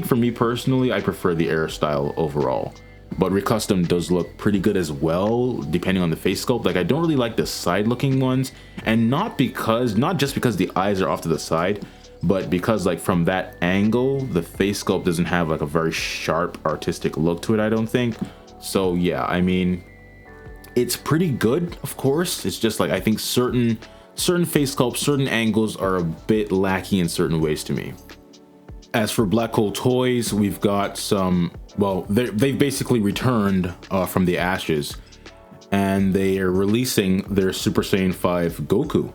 for me personally, I prefer the air style overall. But Recustom does look pretty good as well, depending on the face sculpt. Like, I don't really like the side looking ones, and not just because the eyes are off to the side, but because like from that angle, the face sculpt doesn't have like a very sharp artistic look to it, I don't think. So yeah, I mean, it's pretty good, of course. It's just like, I think certain face sculpts, certain angles are a bit lacking in certain ways to me. As for Black Hole Toys, we've got some, well, they've basically returned from the ashes, and they are releasing their Super Saiyan 5 Goku.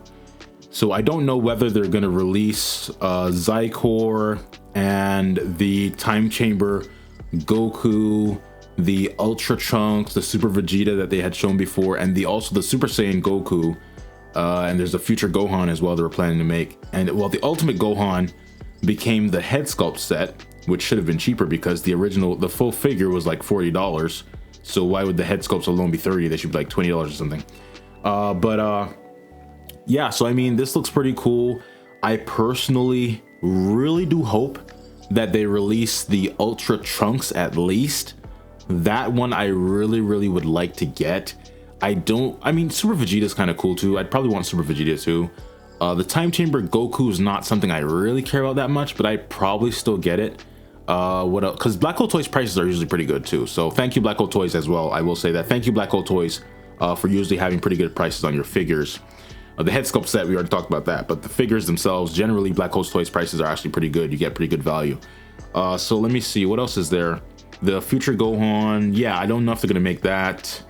So I don't know whether they're going to release Zycor and the Time Chamber Goku, the Ultra Trunks, the Super Vegeta that they had shown before, and also the Super Saiyan Goku. And there's a future Gohan as well they were planning to make. And well, the Ultimate Gohan became the Headsculpt set, which should have been cheaper because the full figure was like $40. So why would the Headsculpts alone be $30? They should be like $20 or something. Yeah, so I mean, this looks pretty cool. I personally really do hope that they release the Ultra Trunks at least. That one I really would like to get. I mean, Super Vegeta is kind of cool too. I'd probably want Super Vegeta too. The Time Chamber Goku is not something I really care about that much, but I probably still get it. What else? Because Black Hole Toys prices are usually pretty good too. So thank you Black Hole Toys as well. I will say that. Thank you Black Hole Toys for usually having pretty good prices on your figures. The head sculpt set, we already talked about that, but the figures themselves, generally Black Hole Toys prices are actually pretty good. You get pretty good value. So let me see, what else is there? The Future Gohan, yeah, I don't know if they're gonna make that.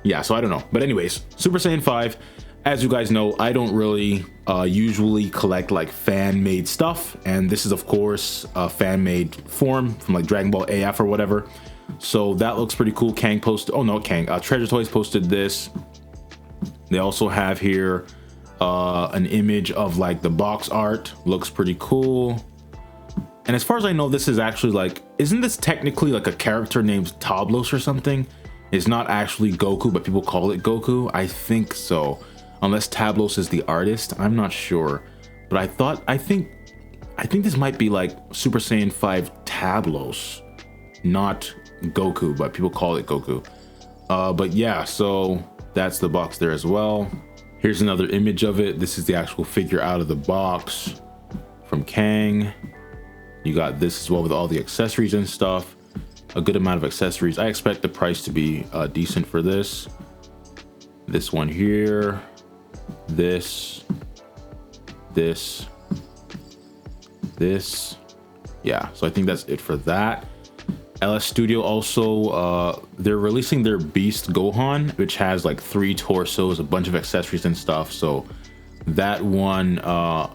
Yeah, so I don't know. But anyways, Super Saiyan 5, as you guys know, I don't really usually collect like fan-made stuff, and this is of course a fan-made form from like Dragon Ball AF or whatever. So that looks pretty cool. Kang posted, oh no, Kang, Treasure Toys posted this. They also have here an image of like the box art. Looks pretty cool. And as far as I know, this is actually like, isn't this technically like a character named Tablos or something? It's not actually Goku, but people call it Goku. I think so. Unless Tablos is the artist, I'm not sure. But I think this might be like Super Saiyan 5 Tablos, not Goku, but people call it Goku. But yeah, so that's the box there as well. Here's another image of it. This is the actual figure out of the box from Kang. You got this as well with all the accessories and stuff. A good amount of accessories. I expect the price to be decent for this. This one here. This. Yeah, so I think that's it for that. LS Studio also, they're releasing their Beast Gohan, which has like 3 torsos, a bunch of accessories and stuff. So that one, I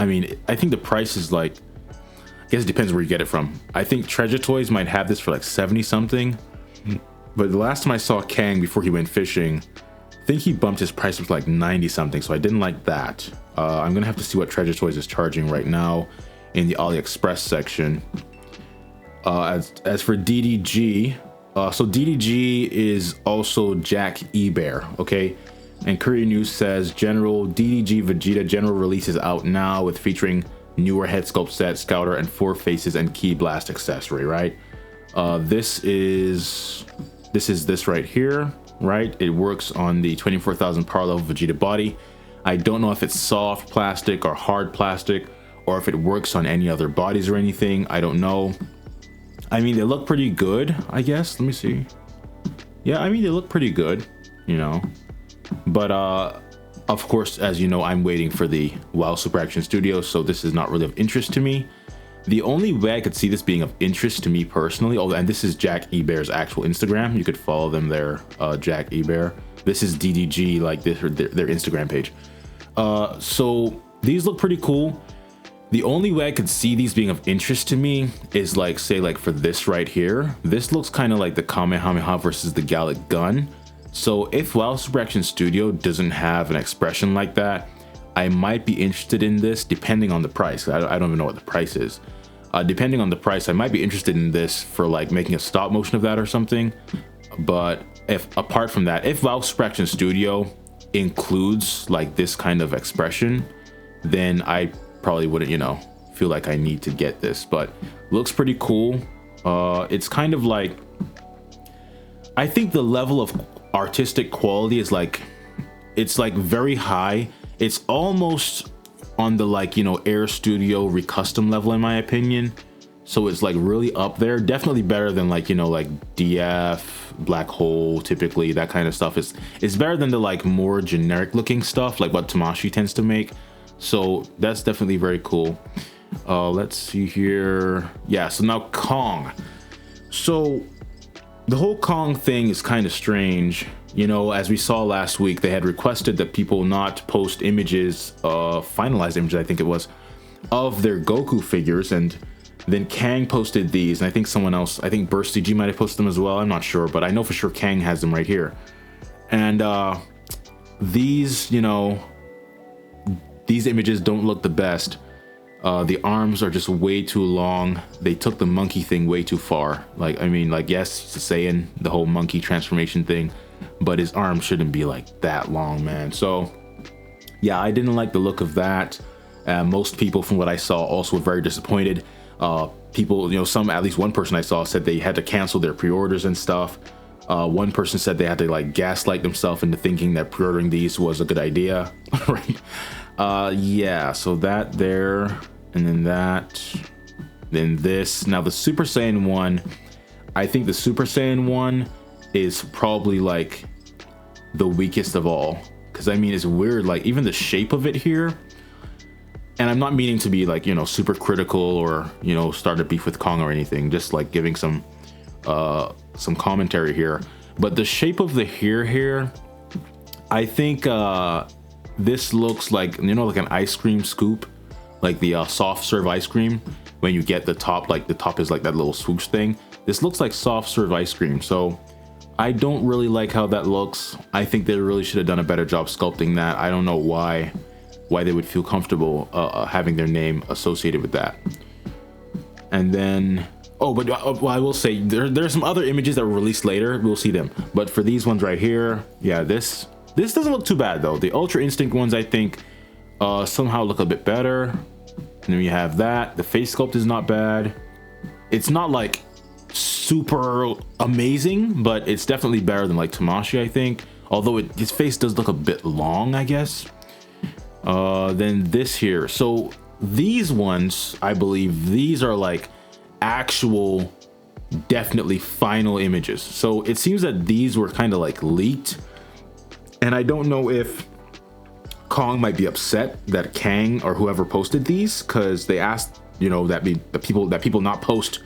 mean, I think the price is like, I guess it depends where you get it from. I think Treasure Toys might have this for like 70 something. But the last time I saw Kang before he went fishing, I think he bumped his price up to like 90 something. So I didn't like that. I'm gonna have to see what Treasure Toys is charging right now in the AliExpress section. As for DDG, so DDG is also Jack Ebear, okay? And Courier News says General DDG Vegeta General release is out now with featuring newer head sculpt set, scouter, and 4 faces and key blast accessory, right? This is this right here, right? It works on the 24,000 power level Vegeta body. I don't know if it's soft plastic or hard plastic, or if it works on any other bodies or anything. I don't know. I mean, they look pretty good, I guess. Let me see. Yeah, I mean, they look pretty good, you know. But of course, as you know, I'm waiting for the WoW Super Action Studio, so this is not really of interest to me. The only way I could see this being of interest to me personally, oh, and this is Jack Ebear's actual Instagram. You could follow them there, Jack Ebear. This is DDG, like their Instagram page. So these look pretty cool. The only way I could see these being of interest to me is like, say like for this right here, this looks kind of like the Kamehameha versus the Gallic gun. So if WoW Super Action Studio doesn't have an expression like that, I might be interested in this depending on the price. I don't even know what the price is. Depending on the price, I might be interested in this for like making a stop motion of that or something. But if apart from that, if WoW Super Action Studio includes like this kind of expression, then I probably wouldn't, you know, feel like I need to get this. But looks pretty cool. It's kind of like, I think the level of artistic quality is like, it's like very high. It's almost on the like, you know, Air Studio Recustom level in my opinion. So it's like really up there. Definitely better than like, you know, like DF, Black Hole, typically that kind of stuff. It's better than the like more generic looking stuff like what Tamashii tends to make. So that's definitely very cool. Let's see here. Yeah, so now Kong. So the whole Kong thing is kind of strange. You know, as we saw last week, they had requested that people not post images, finalized images, I think it was, of their Goku figures. And then Kang posted these. And I think someone else, I think BurstCG might have posted them as well. I'm not sure, but I know for sure Kang has them right here. And these, you know, these images don't look the best. The arms are just way too long. They took the monkey thing way too far. Like, I mean, like, yes, it's a Saiyan, the whole monkey transformation thing, but his arm shouldn't be like that long, man. So yeah, I didn't like the look of that. Most people from what I saw also were very disappointed. People, you know, at least one person I saw said they had to cancel their pre-orders and stuff. One person said they had to like gaslight themselves into thinking that pre-ordering these was a good idea. Right? Yeah, so that there, and then that, then this. Now the Super Saiyan 1, I think the Super Saiyan 1 is probably like the weakest of all. Because I mean, it's weird, like even the shape of it here, and I'm not meaning to be like, you know, super critical or, you know, start a beef with Kong or anything, just like giving some commentary here. But the shape of the hair here, I think this looks like, you know, like an ice cream scoop, like the soft serve ice cream. When you get the top, like the top is like that little swoosh thing. This looks like soft serve ice cream. So I don't really like how that looks. I think they really should have done a better job sculpting that. I don't know why they would feel comfortable having their name associated with that. And then, oh, but well, I will say there's some other images that were released later. We'll see them. But for these ones right here, yeah, this doesn't look too bad though. The Ultra Instinct ones, I think, somehow look a bit better. And then we have that. The face sculpt is not bad. It's not like super amazing, but it's definitely better than like Tamashii, I think. Although his face does look a bit long, I guess. Then this here. So these ones, I believe these are like actual, definitely final images. So it seems that these were kind of like leaked. And I don't know if Kong might be upset that Kang or whoever posted these, because they asked, you know, that people not post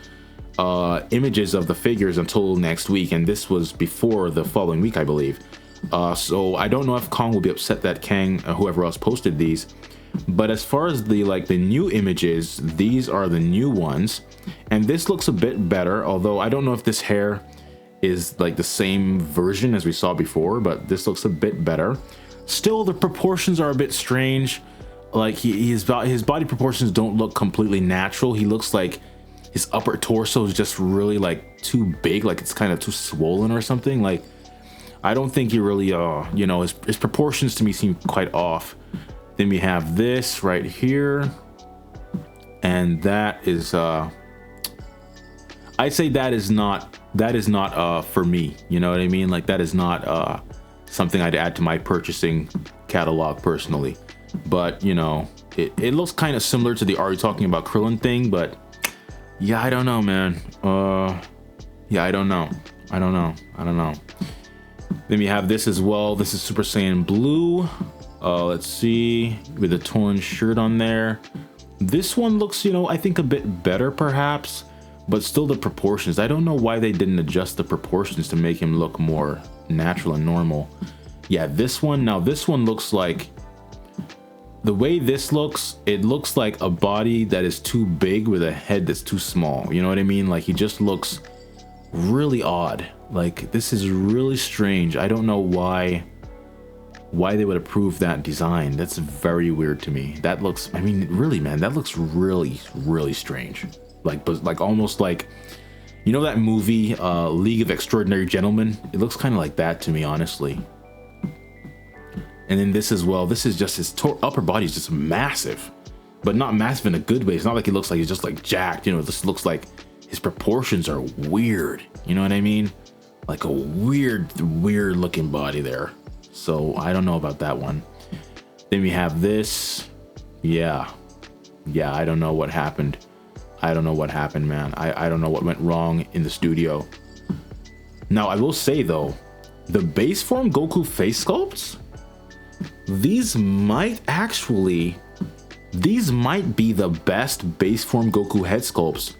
images of the figures until next week, and this was before the following week, I believe. So I don't know if Kong will be upset that Kang or whoever else posted these. But as far as the new images, these are the new ones, and this looks a bit better. Although I don't know if this hair is like the same version as we saw before, but this looks a bit better. Still, the proportions are a bit strange. Like his body proportions don't look completely natural. He looks like his upper torso is just really like too big, like it's kind of too swollen or something. Like I don't think he really you know, his proportions to me seem quite off. Then we have this right here, and that is I'd say that is not for me, you know what I mean? Like that is not something I'd add to my purchasing catalog personally. But you know, it looks kind of similar to the Are You Talking About Krillin thing, but yeah, I don't know, man. Yeah, I don't know. Then we have this as well. This is Super Saiyan Blue. Let's see, with a torn shirt on there. This one looks, you know, I think a bit better perhaps, but still the proportions. I don't know why they didn't adjust the proportions to make him look more natural and normal. Yeah, this one, now this one looks like, the way this looks, it looks like a body that is too big with a head that's too small. You know what I mean? Like, he just looks really odd. Like, this is really strange. I don't know why they would approve that design. That's very weird to me. That looks, I mean, really, man, that looks really, really strange. Like, but like almost like, you know that movie, League of Extraordinary Gentlemen? It looks kind of like that to me, honestly. And then this as well. This is just his upper body is just massive, but not massive in a good way. It's not like he looks like he's just like jacked. You know, this looks like his proportions are weird. You know what I mean? Like a weird looking body there. So I don't know about that one. Then we have this. Yeah, I don't know what happened. I don't know what happened, man. I don't know what went wrong in the studio. Now, I will say though, the base form Goku face sculpts, these might be the best base form Goku head sculpts,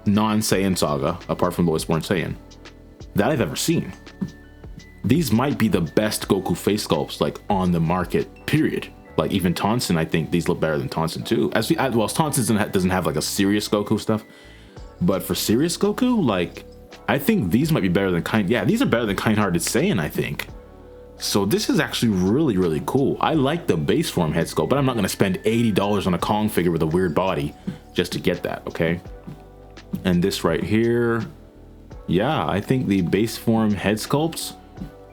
non-Saiyan saga, apart from Lois Born Saiyan, that I've ever seen. These might be the best Goku face sculpts like on the market, period. Like even Tonsen, I think these look better than Tonsen too. Tonsen doesn't have like a serious Goku stuff, but for serious Goku, like I think these might be better than these are better than Kind-Hearted Saiyan, I think. So this is actually really, really cool. I like the base form head sculpt, but I'm not gonna spend $80 on a Kong figure with a weird body just to get that, okay? And this right here, yeah, I think the base form head sculpts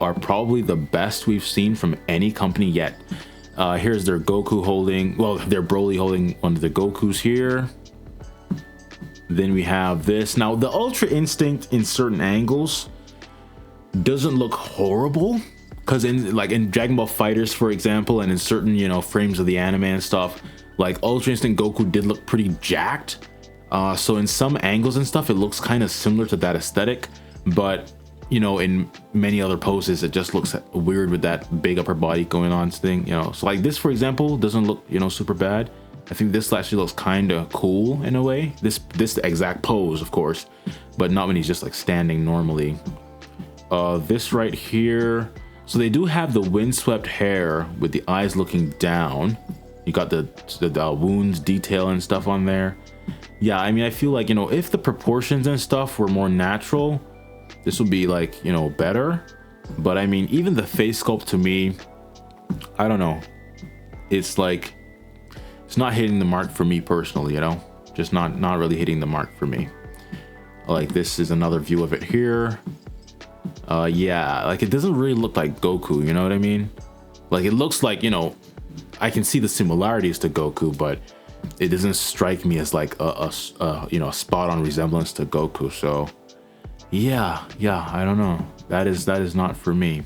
are probably the best we've seen from any company yet. Here's their Goku holding, well, their Broly holding one of the Gokus here. Then we have this. Now, the Ultra Instinct in certain angles doesn't look horrible, because in Dragon Ball Fighters, for example, and in certain, you know, frames of the anime and stuff, like Ultra Instinct Goku did look pretty jacked. So in some angles and stuff, it looks kind of similar to that aesthetic, but you know, in many other poses, it just looks weird with that big upper body going on thing, you know. So like this, for example, doesn't look, you know, super bad. I think this actually looks kind of cool in a way. This exact pose, of course, but not when he's just like standing normally. This right here. So they do have the windswept hair with the eyes looking down. You got the wounds detail and stuff on there. Yeah, I mean, I feel like, you know, if the proportions and stuff were more natural, this would be like, you know, better. But I mean, even the face sculpt to me, I don't know. It's like, it's not hitting the mark for me personally, you know, just not really hitting the mark for me. Like this is another view of it here. Yeah, like it doesn't really look like Goku, you know what I mean? Like it looks like, you know, I can see the similarities to Goku, but it doesn't strike me as like a you know, a spot on resemblance to Goku. So yeah, I don't know. That is not for me.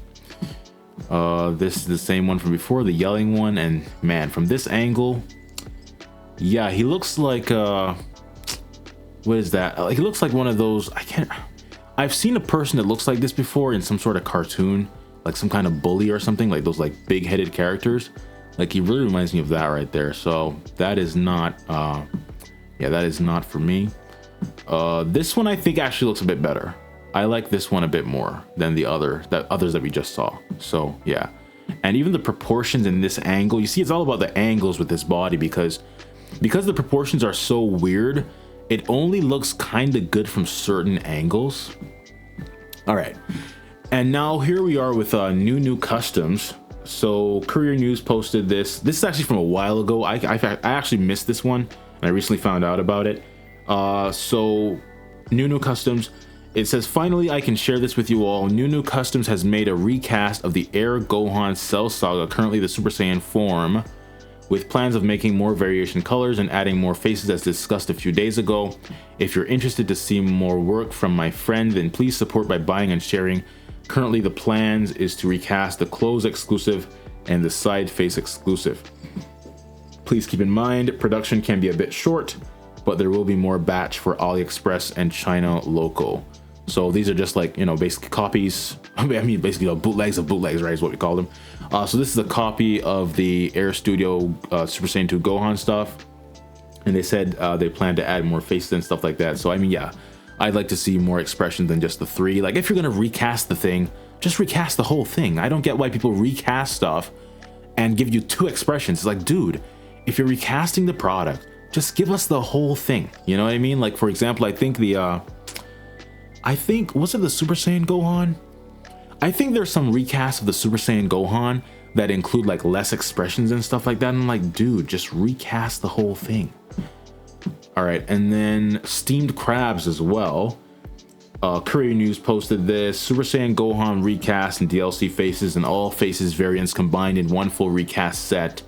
This is the same one from before, the yelling one, and man, from this angle, yeah, he looks like what is that? Like he looks like one of those, I've seen a person that looks like this before in some sort of cartoon, like some kind of bully or something, like those like big-headed characters. Like he really reminds me of that right there. So that is not yeah, that is not for me. This one I think actually looks a bit better. I like this one a bit more than the others that we just saw. So yeah, and even the proportions in this angle, you see, it's all about the angles with this body, because the proportions are so weird, it only looks kind of good from certain angles. All right, and now here we are with new customs. So Courier News posted this. This is actually from a while ago. I actually missed this one, and I recently found out about it. So new customs. It says, finally, I can share this with you all. New Customs has made a recast of the Air Gohan Cell Saga, currently the Super Saiyan form, with plans of making more variation colors and adding more faces as discussed a few days ago. If you're interested to see more work from my friend, then please support by buying and sharing. Currently, the plans is to recast the clothes exclusive and the side face exclusive. Please keep in mind, production can be a bit short, but there will be more batch for AliExpress and China local. So these are just like, you know, basic copies. I mean, basically bootlegs of bootlegs, right, is what we call them. So this is a copy of the Air Studio Super Saiyan 2 Gohan stuff. And they said they plan to add more faces and stuff like that. So, I mean, yeah, I'd like to see more expression than just the 3. Like, if you're going to recast the thing, just recast the whole thing. I don't get why people recast stuff and give you 2 expressions. It's like, dude, if you're recasting the product, just give us the whole thing. You know what I mean? Like, for example, I think was it the Super Saiyan Gohan? I think there's some recasts of the Super Saiyan Gohan that include like less expressions and stuff like that. And I'm like, dude, just recast the whole thing. All right, and then steamed crabs as well. Courier News posted this: Super Saiyan Gohan recast and DLC faces and all faces variants combined in one full recast set,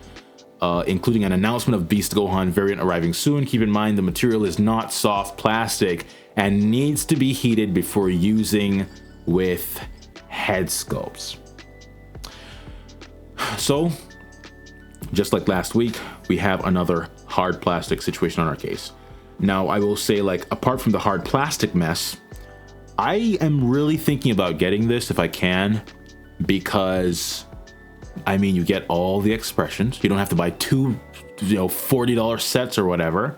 including an announcement of Beast Gohan variant arriving soon. Keep in mind the material is not soft plastic and needs to be heated before using with head sculpts. So, just like last week, we have another hard plastic situation on our case. Now, I will say, like, apart from the hard plastic mess, I am really thinking about getting this if I can, because, I mean, you get all the expressions. You don't have to buy 2, $40 sets or whatever.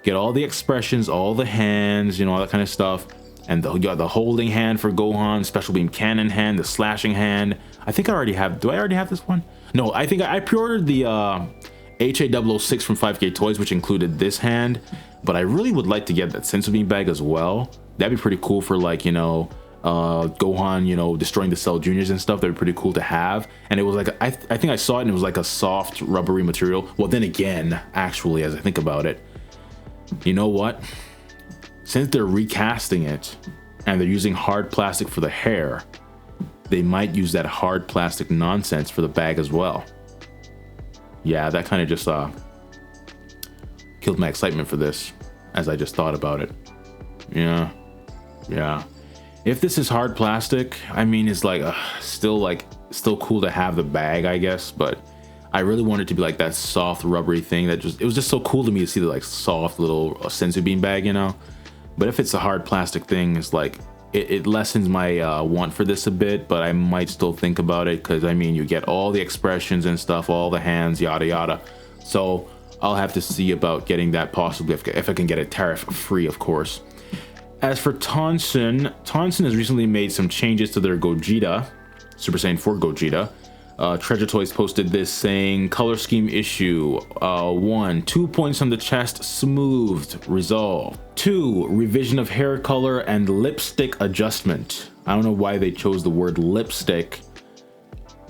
Get all the expressions, all the hands, all that kind of stuff. And you got the holding hand for Gohan, special beam cannon hand, the slashing hand. I think I already have, do I already have this one? No, I think I pre-ordered the HA006 from 5K Toys, which included this hand. But I really would like to get that sensu beam bag as well. That'd be pretty cool for, like, Gohan, destroying the Cell Juniors and stuff. That'd be pretty cool to have. And it was like, I think I saw it and it was like a soft rubbery material. Well, then again, actually, as I think about it, you know what? Since they're recasting it and they're using hard plastic for the hair, they might use that hard plastic nonsense for the bag as well. Yeah, that kind of just killed my excitement for this as I just thought about it. Yeah. If this is hard plastic, I mean, it's like still cool to have the bag, I guess, but I really want it to be like that soft rubbery thing that it was just so cool to me to see the like soft little sensu beam bag, But if it's a hard plastic thing, it's like it lessens my want for this a bit, but I might still think about it because, I mean, you get all the expressions and stuff, all the hands, yada yada. So I'll have to see about getting that, possibly if I can get it tariff free, of course. As for Tonsen has recently made some changes to their Gogeta, Super Saiyan 4 Gogeta. Treasure Toys posted this saying, color scheme issue 1, 2 points on the chest smoothed, resolved. 2, revision of hair color and lipstick adjustment. I don't know why they chose the word lipstick.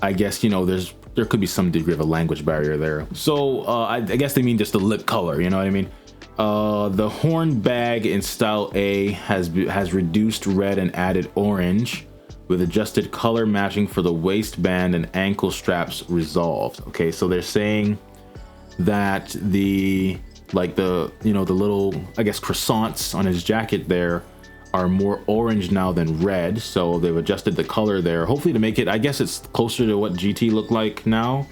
I guess, there could be some degree of a language barrier there. So I guess they mean just the lip color, you know what I mean? The horn bag in style A has reduced red and added orange, with adjusted color matching for the waistband and ankle straps resolved. Okay, so they're saying that the little, I guess, croissants on his jacket there are more orange now than red, so they've adjusted the color there, hopefully to make it, I guess it's closer to what GT looked like now.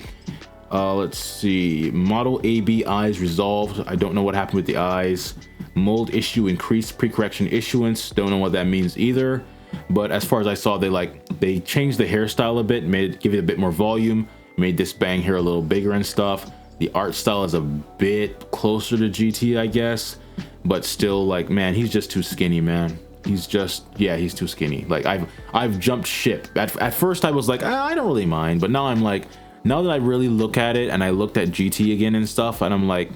Let's see, model AB eyes resolved. I don't know what happened with the eyes. Mold issue increased pre-correction issuance, don't know what that means either. But as far as I saw, they changed the hairstyle a bit, give it a bit more volume, made this bang hair a little bigger and stuff. The art style is a bit closer to GT, I guess, but still, like, man, he's just too skinny, man. He's too skinny. Like, I've jumped ship. At first I was like, I don't really mind, but now I'm like, now that I really look at it and I looked at GT again and stuff, and I'm like,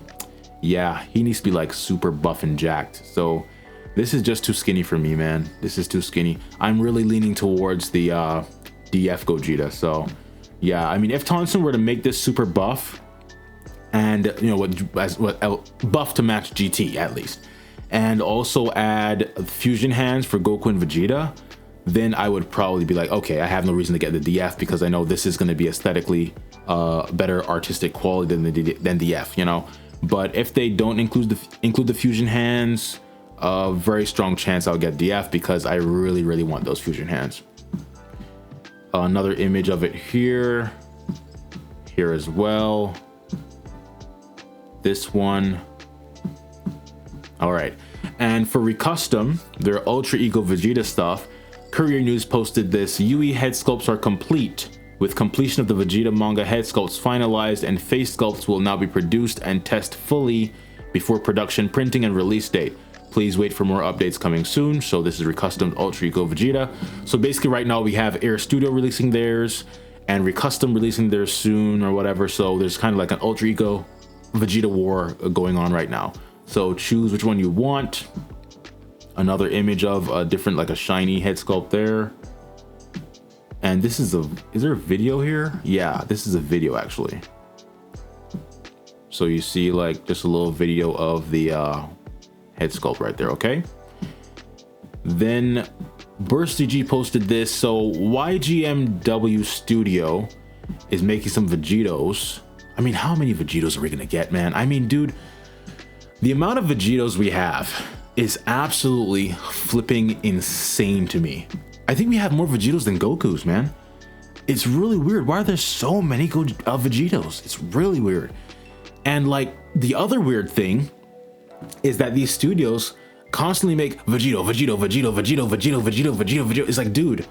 yeah, he needs to be like super buff and jacked. So this is just too skinny for me, man. This is too skinny. I'm really leaning towards the DF Gogeta. So yeah, I mean, if Tonsen were to make this super buff and buff to match GT at least, and also add fusion hands for Goku and Vegeta, then I would probably be like, okay, I have no reason to get the DF because I know this is going to be aesthetically better artistic quality than DF, But if they don't include the fusion hands, very strong chance I'll get DF because I really, really want those fusion hands. Another image of it here as well. This one. All right, and for Recustom, their Ultra Ego Vegeta stuff, Courier News posted this: UE head sculpts are complete. With completion of the Vegeta manga head sculpts finalized, and face sculpts will now be produced and test fully before production, printing, and release date. Please wait for more updates coming soon. So this is Recustom Ultra Ego Vegeta. So basically right now we have Air Studio releasing theirs, and Recustom releasing theirs soon or whatever. So there's kind of like an Ultra Ego Vegeta war going on right now. So choose which one you want. Another image of a different, like a shiny head sculpt there. And this is is there a video here? Yeah, this is a video actually. So you see like just a little video of the head sculpt right there, okay? Then BurstDG posted this. So YGMW Studio is making some Vegetos. I mean, how many Vegetos are we gonna get, man? I mean, dude, the amount of Vegetos we have is absolutely flipping insane to me. I think we have more Vegetos than Gokus, man. It's really weird. Why are there so many Vegetos? It's really weird. And like the other weird thing is that these studios constantly make Vegito. It's like, dude,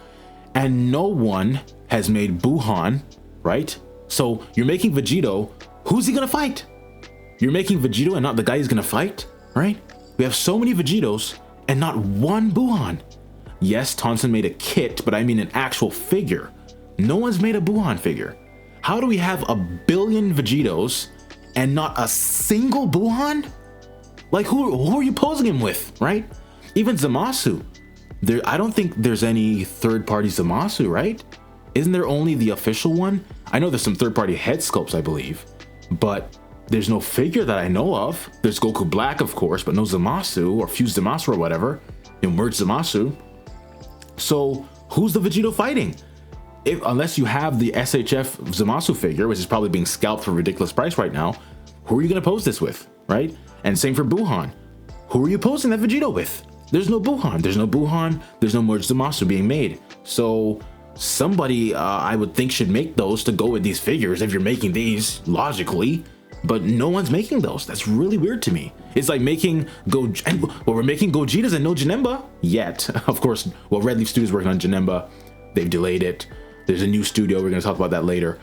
and no one has made Buhan, right? So you're making Vegito. Who's he gonna fight? You're making Vegito and not the guy he's gonna fight, right? We have so many Vegetos and not one Buhan. Yes, Tonsen made a kit, but I mean an actual figure. No one's made a Buhan figure. How do we have 1 billion Vegetos and not a single Buhan? Like who are you posing him with, right? Even Zamasu. I don't think there's any third-party Zamasu, right? Isn't there only the official one? I know there's some third-party head sculpts, I believe, but there's no figure that I know of. There's Goku Black, of course, but no Zamasu or Fused Zamasu or whatever. You know, merged Zamasu. So who's the Vegito fighting? Unless you have the SHF Zamasu figure, which is probably being scalped for a ridiculous price right now, who are you gonna pose this with, right? And same for Buhan. Who are you posing that Vegito with? There's no Buhan. There's no Buhan. There's no merged Zamasu being made. So somebody, I would think, should make those to go with these figures if you're making these logically. But no one's making those. That's really weird to me. It's like making we're making Gogetas and no Janemba yet. Of course, well, Red Leaf Studios working on Janemba. They've delayed it. There's a new studio. We're gonna talk about that later.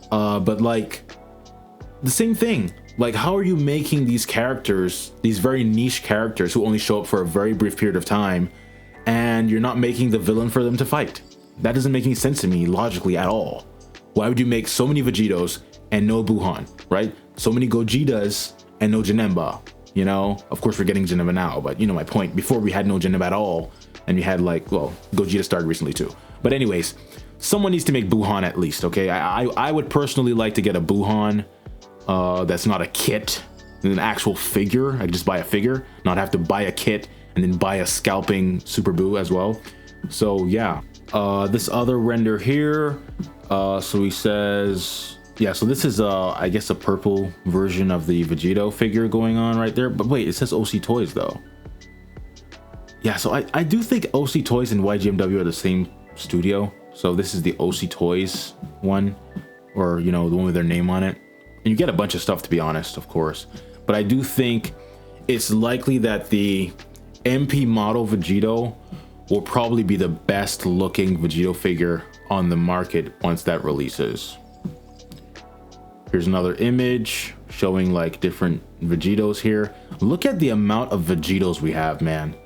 But like the same thing. Like, how are you making these characters, these very niche characters who only show up for a very brief period of time, and you're not making the villain for them to fight? That doesn't make any sense to me logically at all. Why would you make so many Vegetos and no Buhan, right? So many Gogetas and no Janemba, you know? Of course, we're getting Janemba now, but you know my point. Before, we had no Janemba at all, and we had like, well, Gogeta started recently too. But anyways, someone needs to make Buhan at least, okay? I would personally like to get a Buhan that's not a kit, an actual figure. I just buy a figure, not have to buy a kit and then buy a scalping Super Buu as well. So yeah, this other render here, so he says, yeah, so this is I guess a purple version of the Vegito figure going on right there. But wait, it says OC Toys though. Yeah, so I do think OC Toys and YGMW are the same studio. So this is the OC Toys one, or you know, the one with their name on it. And you get a bunch of stuff, to be honest, of course. But I do think it's likely that the MP model Vegito will probably be the best looking Vegito figure on the market once that releases. Here's another image showing like different Vegetos here. Look at the amount of Vegetos we have, man.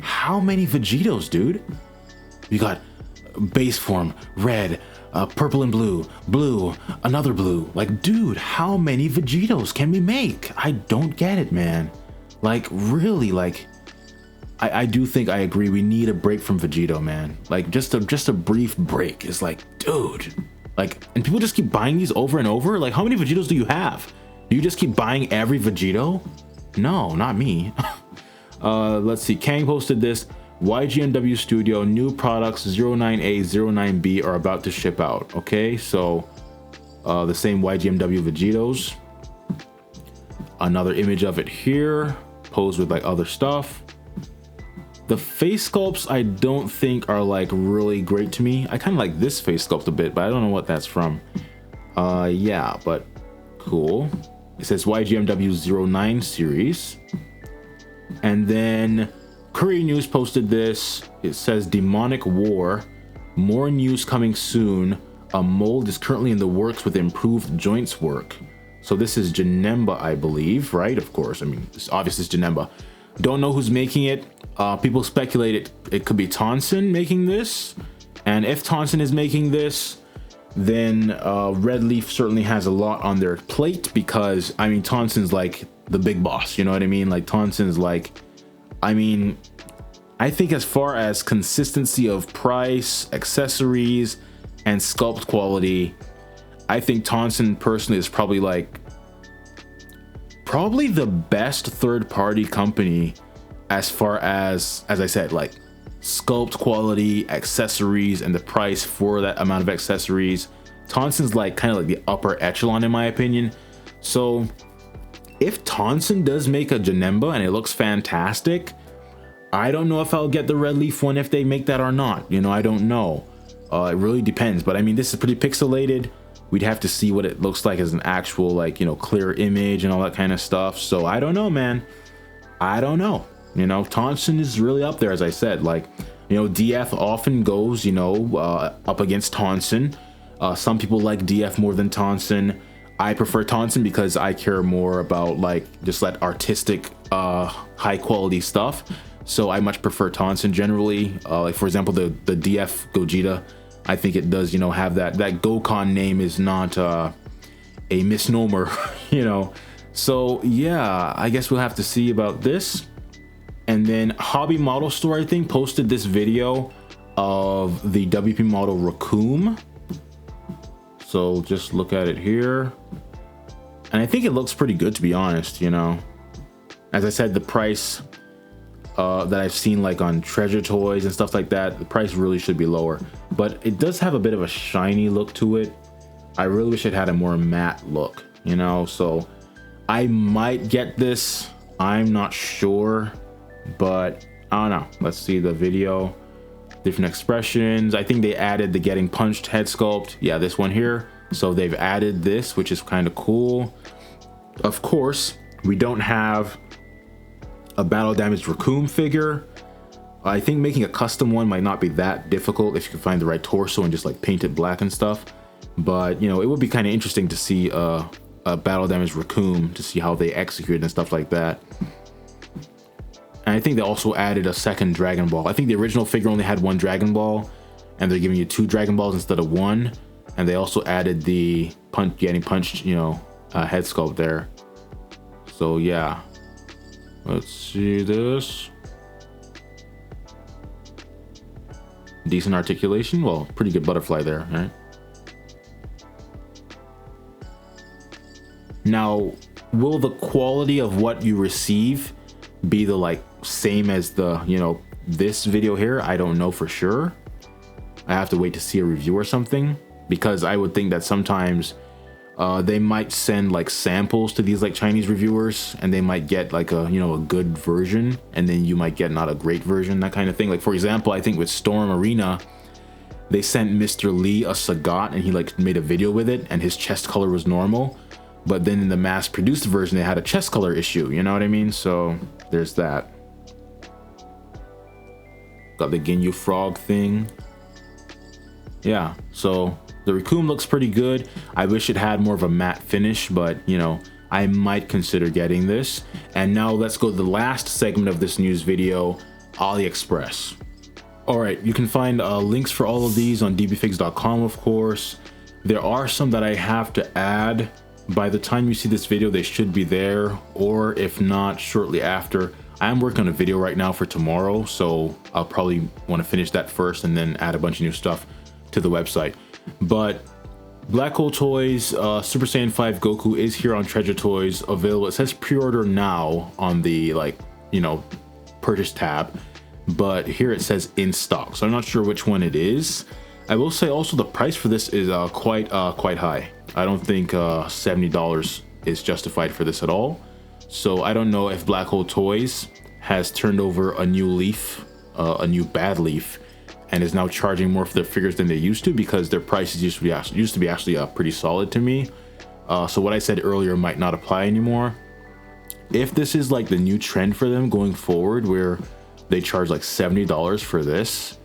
How many Vegetos, dude? We got base form, red, purple and blue, another blue. Like, dude, how many Vegetos can we make? I don't get it, man. Like, really, like, I do think I agree. We need a break from Vegito, man. Like, just a brief break is like, dude. Like, and people just keep buying these over and over. Like, how many Vegetos do you have? Do you just keep buying every Vegito? No, not me. Let's see. Kang posted this. YGMW Studio, new products 09A, 09B are about to ship out. Okay, so the same YGMW Vegetos. Another image of it here, posed with like other stuff. The face sculpts I don't think are like really great to me. I kind of like this face sculpt a bit, but I don't know what that's from. Yeah, but cool. It says YGMW 09 series. And then Korean News posted this. It says Demonic War. More news coming soon. A mold is currently in the works with improved joints work. So this is Janemba, I believe, right? Of course. I mean, it's obvious it's Janemba. Don't know who's making it. People speculate it could be Tonsen making this. And if Tonsen is making this, then Red Leaf certainly has a lot on their plate, because I mean Tonsen's like the big boss, you know what I mean? Like Tonsen's like, I mean, I think as far as consistency of price, accessories, and sculpt quality, I think Tonsen personally is probably the best third-party company as far as I said, like sculpt quality, accessories, and the price for that amount of accessories. Tonsen's like kind of like the upper echelon in my opinion. So if Tonsen does make a Janemba and it looks fantastic, I don't know if I'll get the Red Leaf one if they make that or not. You know, I don't know. It really depends. But I mean, this is pretty pixelated. We'd have to see what it looks like as an actual, like, you know, clear image and all that kind of stuff. So I don't know, man. I don't know. You know, Tonsen is really up there, as I said. Like, you know, DF often goes, you know, up against Tonsen. Some people like DF more than Tonsen. I prefer Tonsen because I care more about like just that artistic, high quality stuff. So I much prefer Tonsen generally. Like for example, the DF Gogeta, I think it does, you know, have that Gokon name is not a misnomer, you know. So yeah, I guess we'll have to see about this. And then Hobby Model Store, I think, posted this video of the WP model Raccoon. So just look at it here. And I think it looks pretty good, to be honest, you know. As I said, the price that I've seen like on Treasure Toys and stuff like that, the price really should be lower. But it does have a bit of a shiny look to it. I really wish it had a more matte look, you know. So I might get this. I'm not sure. But I don't know. Let's see the video. Different expressions. I think they added the getting punched head sculpt. Yeah, this one here. So they've added this, which is kind of cool. Of course, we don't have a battle damaged Raccoon figure. I think making a custom one might not be that difficult if you can find the right torso and just like paint it black and stuff. But you know, it would be kind of interesting to see a battle damaged Raccoon, to see how they execute and stuff like that. And I think they also added a second Dragon Ball. I think the original figure only had one Dragon Ball, and they're giving you 2 Dragon Balls instead of 1. And they also added the getting punched, you know, head sculpt there. So yeah, let's see this. Decent articulation. Well, pretty good butterfly there, right? Now, will the quality of what you receive be the like same as the, you know, this video here? I don't know for sure. I have to wait to see a review or something, because I would think that sometimes they might send like samples to these like Chinese reviewers, and they might get like a, you know, a good version, and then you might get not a great version, that kind of thing. Like for example, I think with Storm Arena, they sent Mr. Lee a Sagat, and he like made a video with it, and his chest color was normal. But then in the mass produced version, they had a chest color issue, you know what I mean? So there's that. Got the Ginyu frog thing. Yeah, so the Raccoon looks pretty good. I wish it had more of a matte finish, but you know, I might consider getting this. And now let's go to the last segment of this news video, AliExpress. All right, you can find links for all of these on dbfigs.com, of course. There are some that I have to add. By the time you see this video, they should be there, or if not, shortly after. I am working on a video right now for tomorrow, so I'll probably want to finish that first and then add a bunch of new stuff to the website. But Black Hole Toys Super Saiyan 5 Goku is here on Treasure Toys, available. It says pre-order now on the, like, you know, purchase tab, but here it says in stock, so I'm not sure which one it is. I will say also the price for this is quite high. I don't think $70 is justified for this at all. So I don't know if Black Hole Toys has turned over a new leaf, a new bad leaf, and is now charging more for their figures than they used to, because their prices used to be actually pretty solid to me. So what I said earlier might not apply anymore. If this is like the new trend for them going forward, where they charge like $70 for this,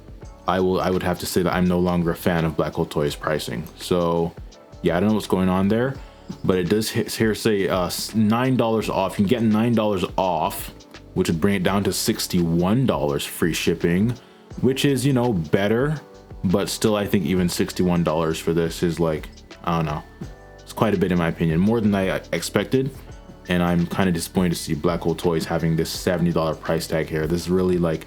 I would have to say that I'm no longer a fan of Black Hole Toys pricing. So yeah, I don't know what's going on there, but it does here say $9 off. You can get $9 off, which would bring it down to $61 free shipping, which is, you know, better but still I think even $61 for this is like, I don't know, it's quite a bit in my opinion, more than I expected. And I'm kind of disappointed to see Black Hole Toys having this $70 price tag here. This is really like,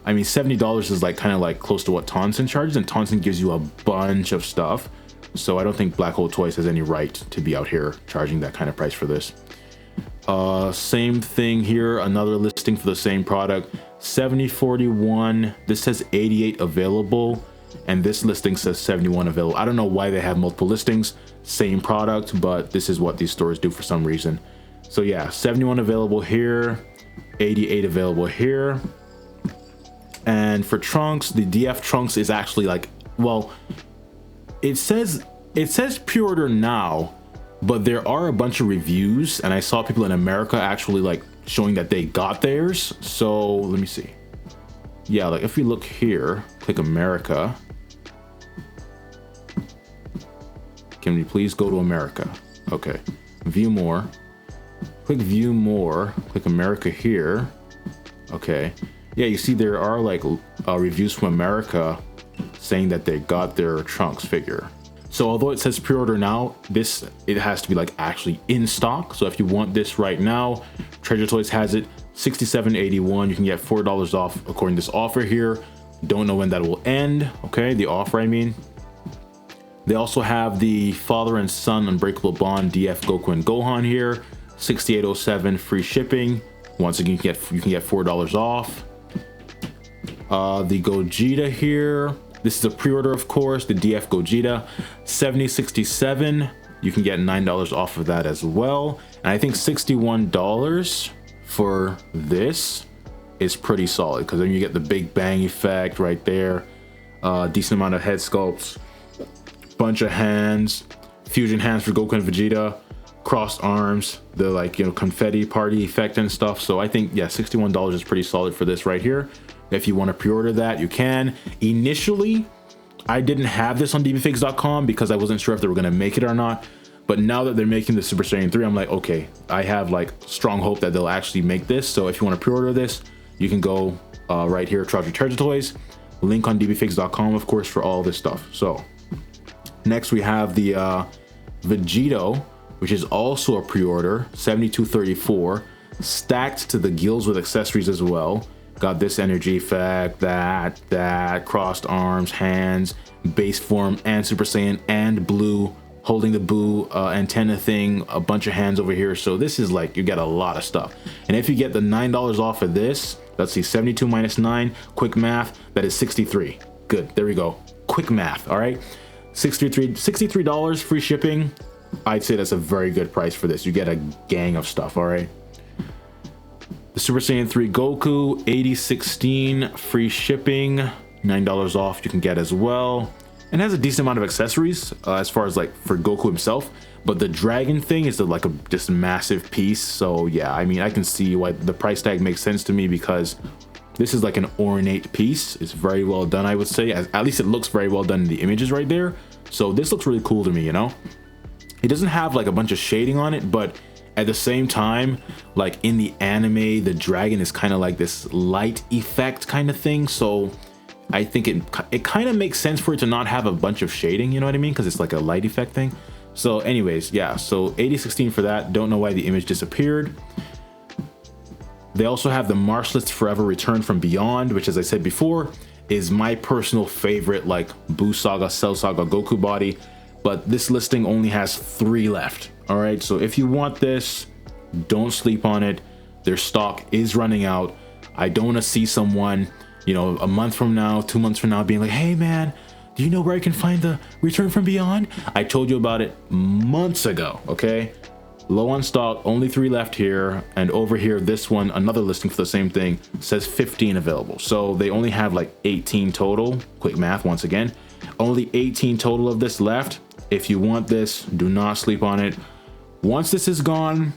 I mean, $70 is like kind of like close to what Tonsen charges, and Tonsen gives you a bunch of stuff. So I don't think Black Hole Toys has any right to be out here charging that kind of price for this. Same thing here, another listing for the same product, 7041. This says 88 available, and this listing says 71 available. I don't know why they have multiple listings, same product, but this is what these stores do for some reason. So yeah, 71 available here, 88 available here. And for Trunks, the DF Trunks is actually like, well, it says pre-order now, but there are a bunch of reviews, and I saw people in America actually like showing that they got theirs. So let me see. Yeah, like if we look here, click America. Can we please go to America? Okay, view more. Click view more, click America here. Okay, yeah, you see there are like reviews from America saying that they got their Trunks figure. So although it says pre-order now, it has to be like actually in stock. So if you want this right now, Treasure Toys has it, $67.81. You can get $4 off according to this offer here. Don't know when that will end. Okay, the offer, I mean. They also have the father and son Unbreakable Bond DF Goku and Gohan here, $68.07 free shipping. Once again, you can get $4 off. The Gogeta here. This is a pre-order, of course, the DF Gogeta, $70.67. You can get $9 off of that as well. And I think $61 for this is pretty solid, because then you get the Big Bang effect right there. Decent amount of head sculpts, bunch of hands, fusion hands for Goku and Vegeta, crossed arms, the like, you know, confetti party effect and stuff. So I think, yeah, $61 is pretty solid for this right here. If you want to pre-order that, you can. Initially, I didn't have this on dbfigs.com because I wasn't sure if they were going to make it or not. But now that they're making the Super Saiyan 3, I'm like, okay, I have like strong hope that they'll actually make this. So if you want to pre-order this, you can go right here, Treasure Toys. Link on dbfigs.com, of course, for all this stuff. So next we have the Vegito, which is also a pre-order, $72.34, stacked to the gills with accessories as well. Got this energy effect, that, crossed arms, hands, base form, and Super Saiyan, and blue, holding the Boo antenna thing, a bunch of hands over here. So this is like, you get a lot of stuff. And if you get the $9 off of this, let's see, 72 minus 9, quick math, that is 63. Good, there we go. Quick math, all right? $63 free shipping. I'd say that's a very good price for this. You get a gang of stuff, all right? The Super Saiyan 3 Goku, $80.16 free shipping, $9 off you can get as well. And has a decent amount of accessories as far as like for Goku himself. But the dragon thing is like just massive piece. So yeah, I mean, I can see why the price tag makes sense to me, because this is like an ornate piece. It's very well done, I would say. At least it looks very well done in the images right there. So this looks really cool to me, you know? It doesn't have like a bunch of shading on it, but at the same time, like in the anime, the dragon is kind of like this light effect kind of thing. So I think it kind of makes sense for it to not have a bunch of shading, you know what I mean? Because it's like a light effect thing. So anyways, yeah, so $80.16 for that. Don't know why the image disappeared. They also have the Martialist Forever Return from Beyond, which, as I said before, is my personal favorite, like Buu Saga, Cell Saga, Goku body. But this listing only has 3 left. All right, so if you want this, don't sleep on it. Their stock is running out. I don't want to see someone, you know, a month from now, 2 months from now being like, hey man, do you know where I can find the Return from Beyond? I told you about it months ago, okay? Low on stock, only 3 left here. And over here, this one, another listing for the same thing, says 15 available. So they only have like 18 total. Quick math once again. Only 18 total of this left. If you want this, do not sleep on it. Once this is gone,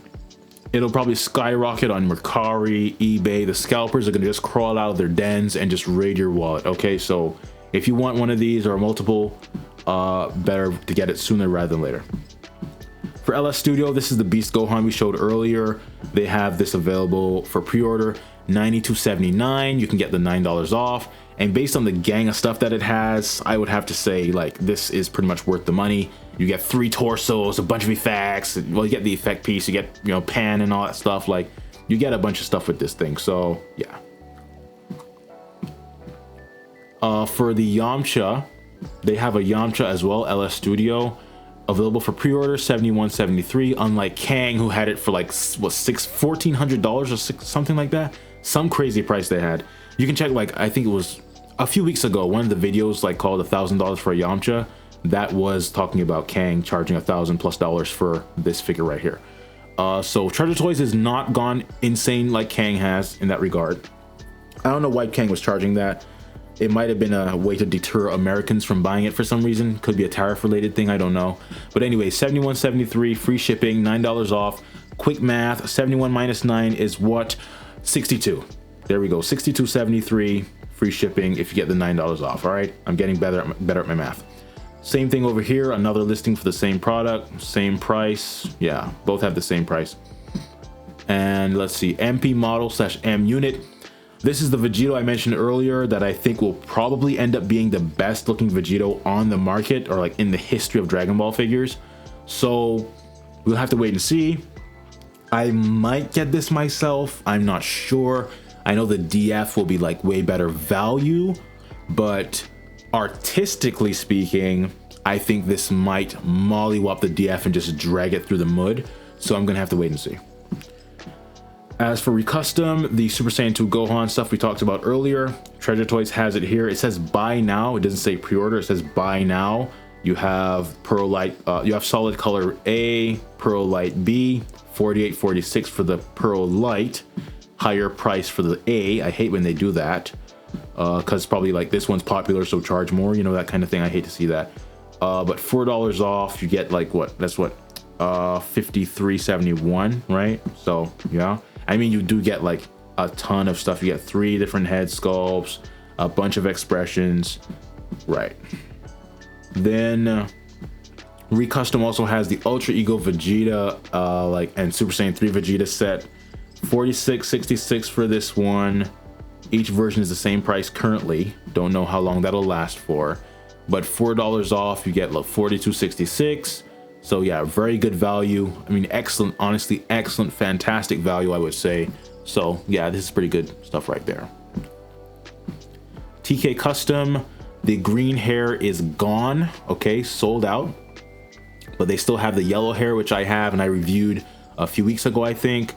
it'll probably skyrocket on Mercari, eBay. The scalpers are gonna just crawl out of their dens and just raid your wallet, okay? So if you want one of these or multiple, better to get it sooner rather than later. For LS Studio, this is the Beast Gohan we showed earlier. They have this available for pre-order, $92.79. You can get the $9 off. And based on the gang of stuff that it has, I would have to say like this is pretty much worth the money. You get 3 torsos, a bunch of effects. Well, you get the effect piece, you get, you know, pan and all that stuff. Like, you get a bunch of stuff with this thing. So yeah. For the Yamcha, they have a Yamcha as well, LS Studio, available for pre-order, $71.73. Unlike Kang, who had it for like what, $1,400 or something like that, some crazy price they had. You can check, like, I think it was a few weeks ago, one of the videos like called $1,000 for a Yamcha. That was talking about Kang charging $1,000+ for this figure right here. So Treasure Toys has not gone insane like Kang has in that regard. I don't know why Kang was charging that. It might have been a way to deter Americans from buying it for some reason. Could be a tariff related thing, I don't know. But anyway, $71.73, free shipping, $9 off. Quick math, 71 minus 9 is what? 62. There we go, $62.73, free shipping if you get the $9 off. All right, I'm getting better at my math. Same thing over here, another listing for the same product, same price. Yeah, both have the same price. And let's see, MP model / M unit. This is the Vegito I mentioned earlier that I think will probably end up being the best looking Vegito on the market, or like in the history of Dragon Ball figures. So we'll have to wait and see. I might get this myself, I'm not sure. I know the DF will be like way better value, but artistically speaking, I think this might mollywop the DF and just drag it through the mud. So I'm gonna have to wait and see. As for Recustom, the Super Saiyan 2 Gohan stuff we talked about earlier, Treasure Toys has it here. It says buy now. It doesn't say pre-order. It says buy now. You have Pearl Light. You have Solid Color A, Pearl Light B, $48.46 for the Pearl Light. Higher price for the A. I hate when they do that, because probably like this one's popular, so charge more. You know, that kind of thing. I hate to see that. But $4 off, you get like what? That's what, $53.71, right? So yeah. I mean, you do get like a ton of stuff. You get 3 different head sculpts, a bunch of expressions, right? Then Recustom also has the Ultra Ego Vegeta, and Super Saiyan 3 Vegeta set, $46.66 for this one. Each version is the same price currently. Don't know how long that'll last for, but $4 off, you get like $42.66. So yeah, very good value. I mean, excellent, honestly, excellent, fantastic value, I would say. So yeah, this is pretty good stuff right there. TK Custom, the green hair is gone, okay, sold out. But they still have the yellow hair, which I have and I reviewed a few weeks ago, I think.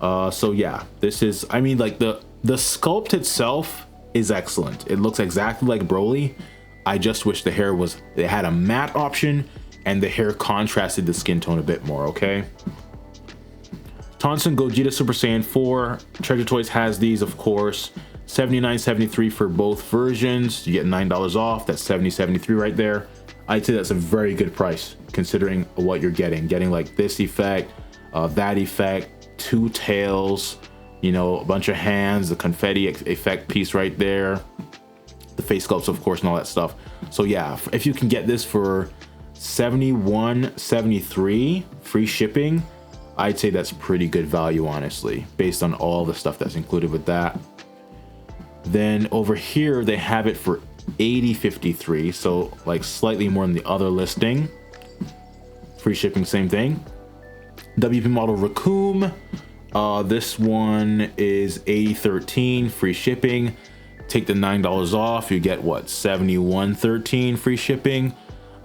So yeah, this is, I mean, like the sculpt itself is excellent. It looks exactly like Broly. I just wish the hair was, they had a matte option and the hair contrasted the skin tone a bit more, okay? Tonsen Gogeta Super Saiyan 4. Treasure Toys has these, of course. $79.73 for both versions. You get $9 off. That's $70.73 right there. I'd say that's a very good price considering what you're getting. Getting like this effect, that effect, 2 tails, you know, a bunch of hands, the confetti effect piece right there, the face sculpts, of course, and all that stuff. So yeah, if you can get this for $71.73 free shipping, I'd say that's pretty good value, honestly, based on all the stuff that's included with that. Then over here they have it for $80.53, so like slightly more than the other listing. Free shipping, same thing. WP model Raccoon, this one is $80.13 free shipping. Take the $9 off, you get what, $71.13 free shipping.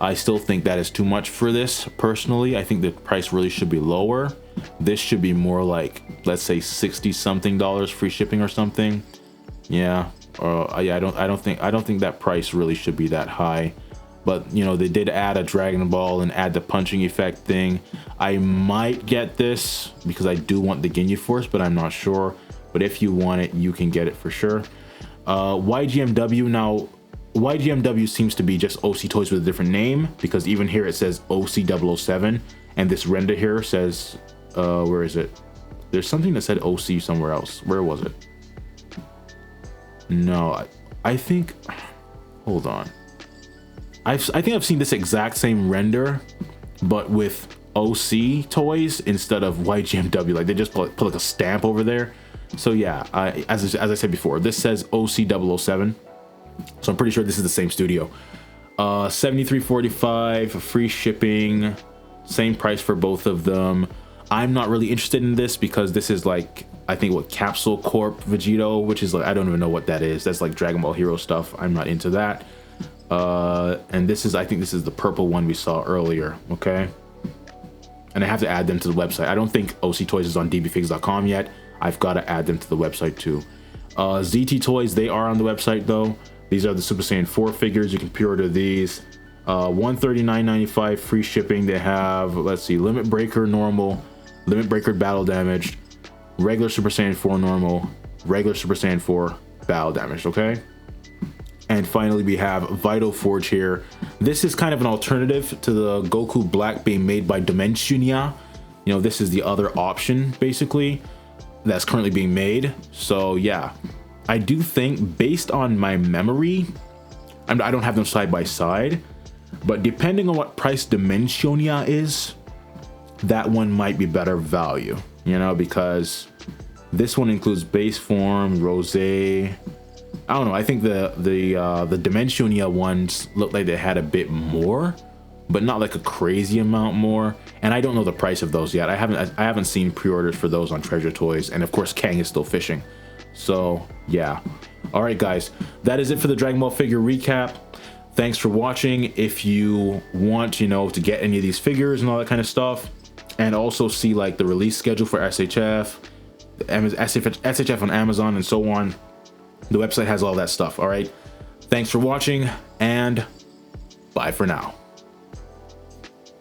I still think that is too much for this personally. I think the price really should be lower. This should be more like, let's say $60-something free shipping or something. Yeah, yeah, I don't think that price really should be that high. But you know, they did add a Dragon Ball and add the punching effect thing. I might get this because I do want the Ginyu Force, but I'm not sure. But if you want it, you can get it for sure. YGMW, now YGMW seems to be just OC Toys with a different name, because even here it says OC007, and this render here says, where is it? There's something that said OC somewhere else. Where was it? No, I think, hold on. I think I've seen this exact same render, but with OC Toys instead of YGMW. Like they just put like a stamp over there. So yeah, as I said before, this says OC007. So I'm pretty sure this is the same studio. $73.45 free shipping, same price for both of them. I'm not really interested in this because this is like, I think what, Capsule Corp Vegito, which is like, I don't even know what that is. That's like Dragon Ball Hero stuff. I'm not into that. And this is, I think this is the purple one we saw earlier. Okay. And I have to add them to the website. I don't think OC Toys is on dbfigs.com yet. I've got to add them to the website too. ZT Toys, they are on the website though. These are the Super Saiyan 4 figures. You can pre-order these. $139.95 free shipping. They have, let's see, Limit Breaker normal, Limit Breaker battle damaged, regular Super Saiyan 4 normal, regular Super Saiyan 4 battle damaged, okay? And finally, we have Vital Forge here. This is kind of an alternative to the Goku Black being made by Dimensionia. You know, this is the other option, basically, that's currently being made. So, yeah. I do think, based on my memory, I don't have them side by side, but depending on what price Dimensionia is, that one might be better value, you know, because this one includes base form, rosé. I don't know. I think the Dimensionia ones look like they had a bit more, but not like a crazy amount more. And I don't know the price of those yet. I haven't seen pre-orders for those on Treasure Toys, and of course Kang is still fishing. So yeah. All right, guys, that is it for the Dragon Ball figure recap. Thanks for watching. If you want, you know, to get any of these figures and all that kind of stuff, and also see like the release schedule for SHF, SHF on Amazon and so on, the website has all that stuff. All right. Thanks for watching, and bye for now.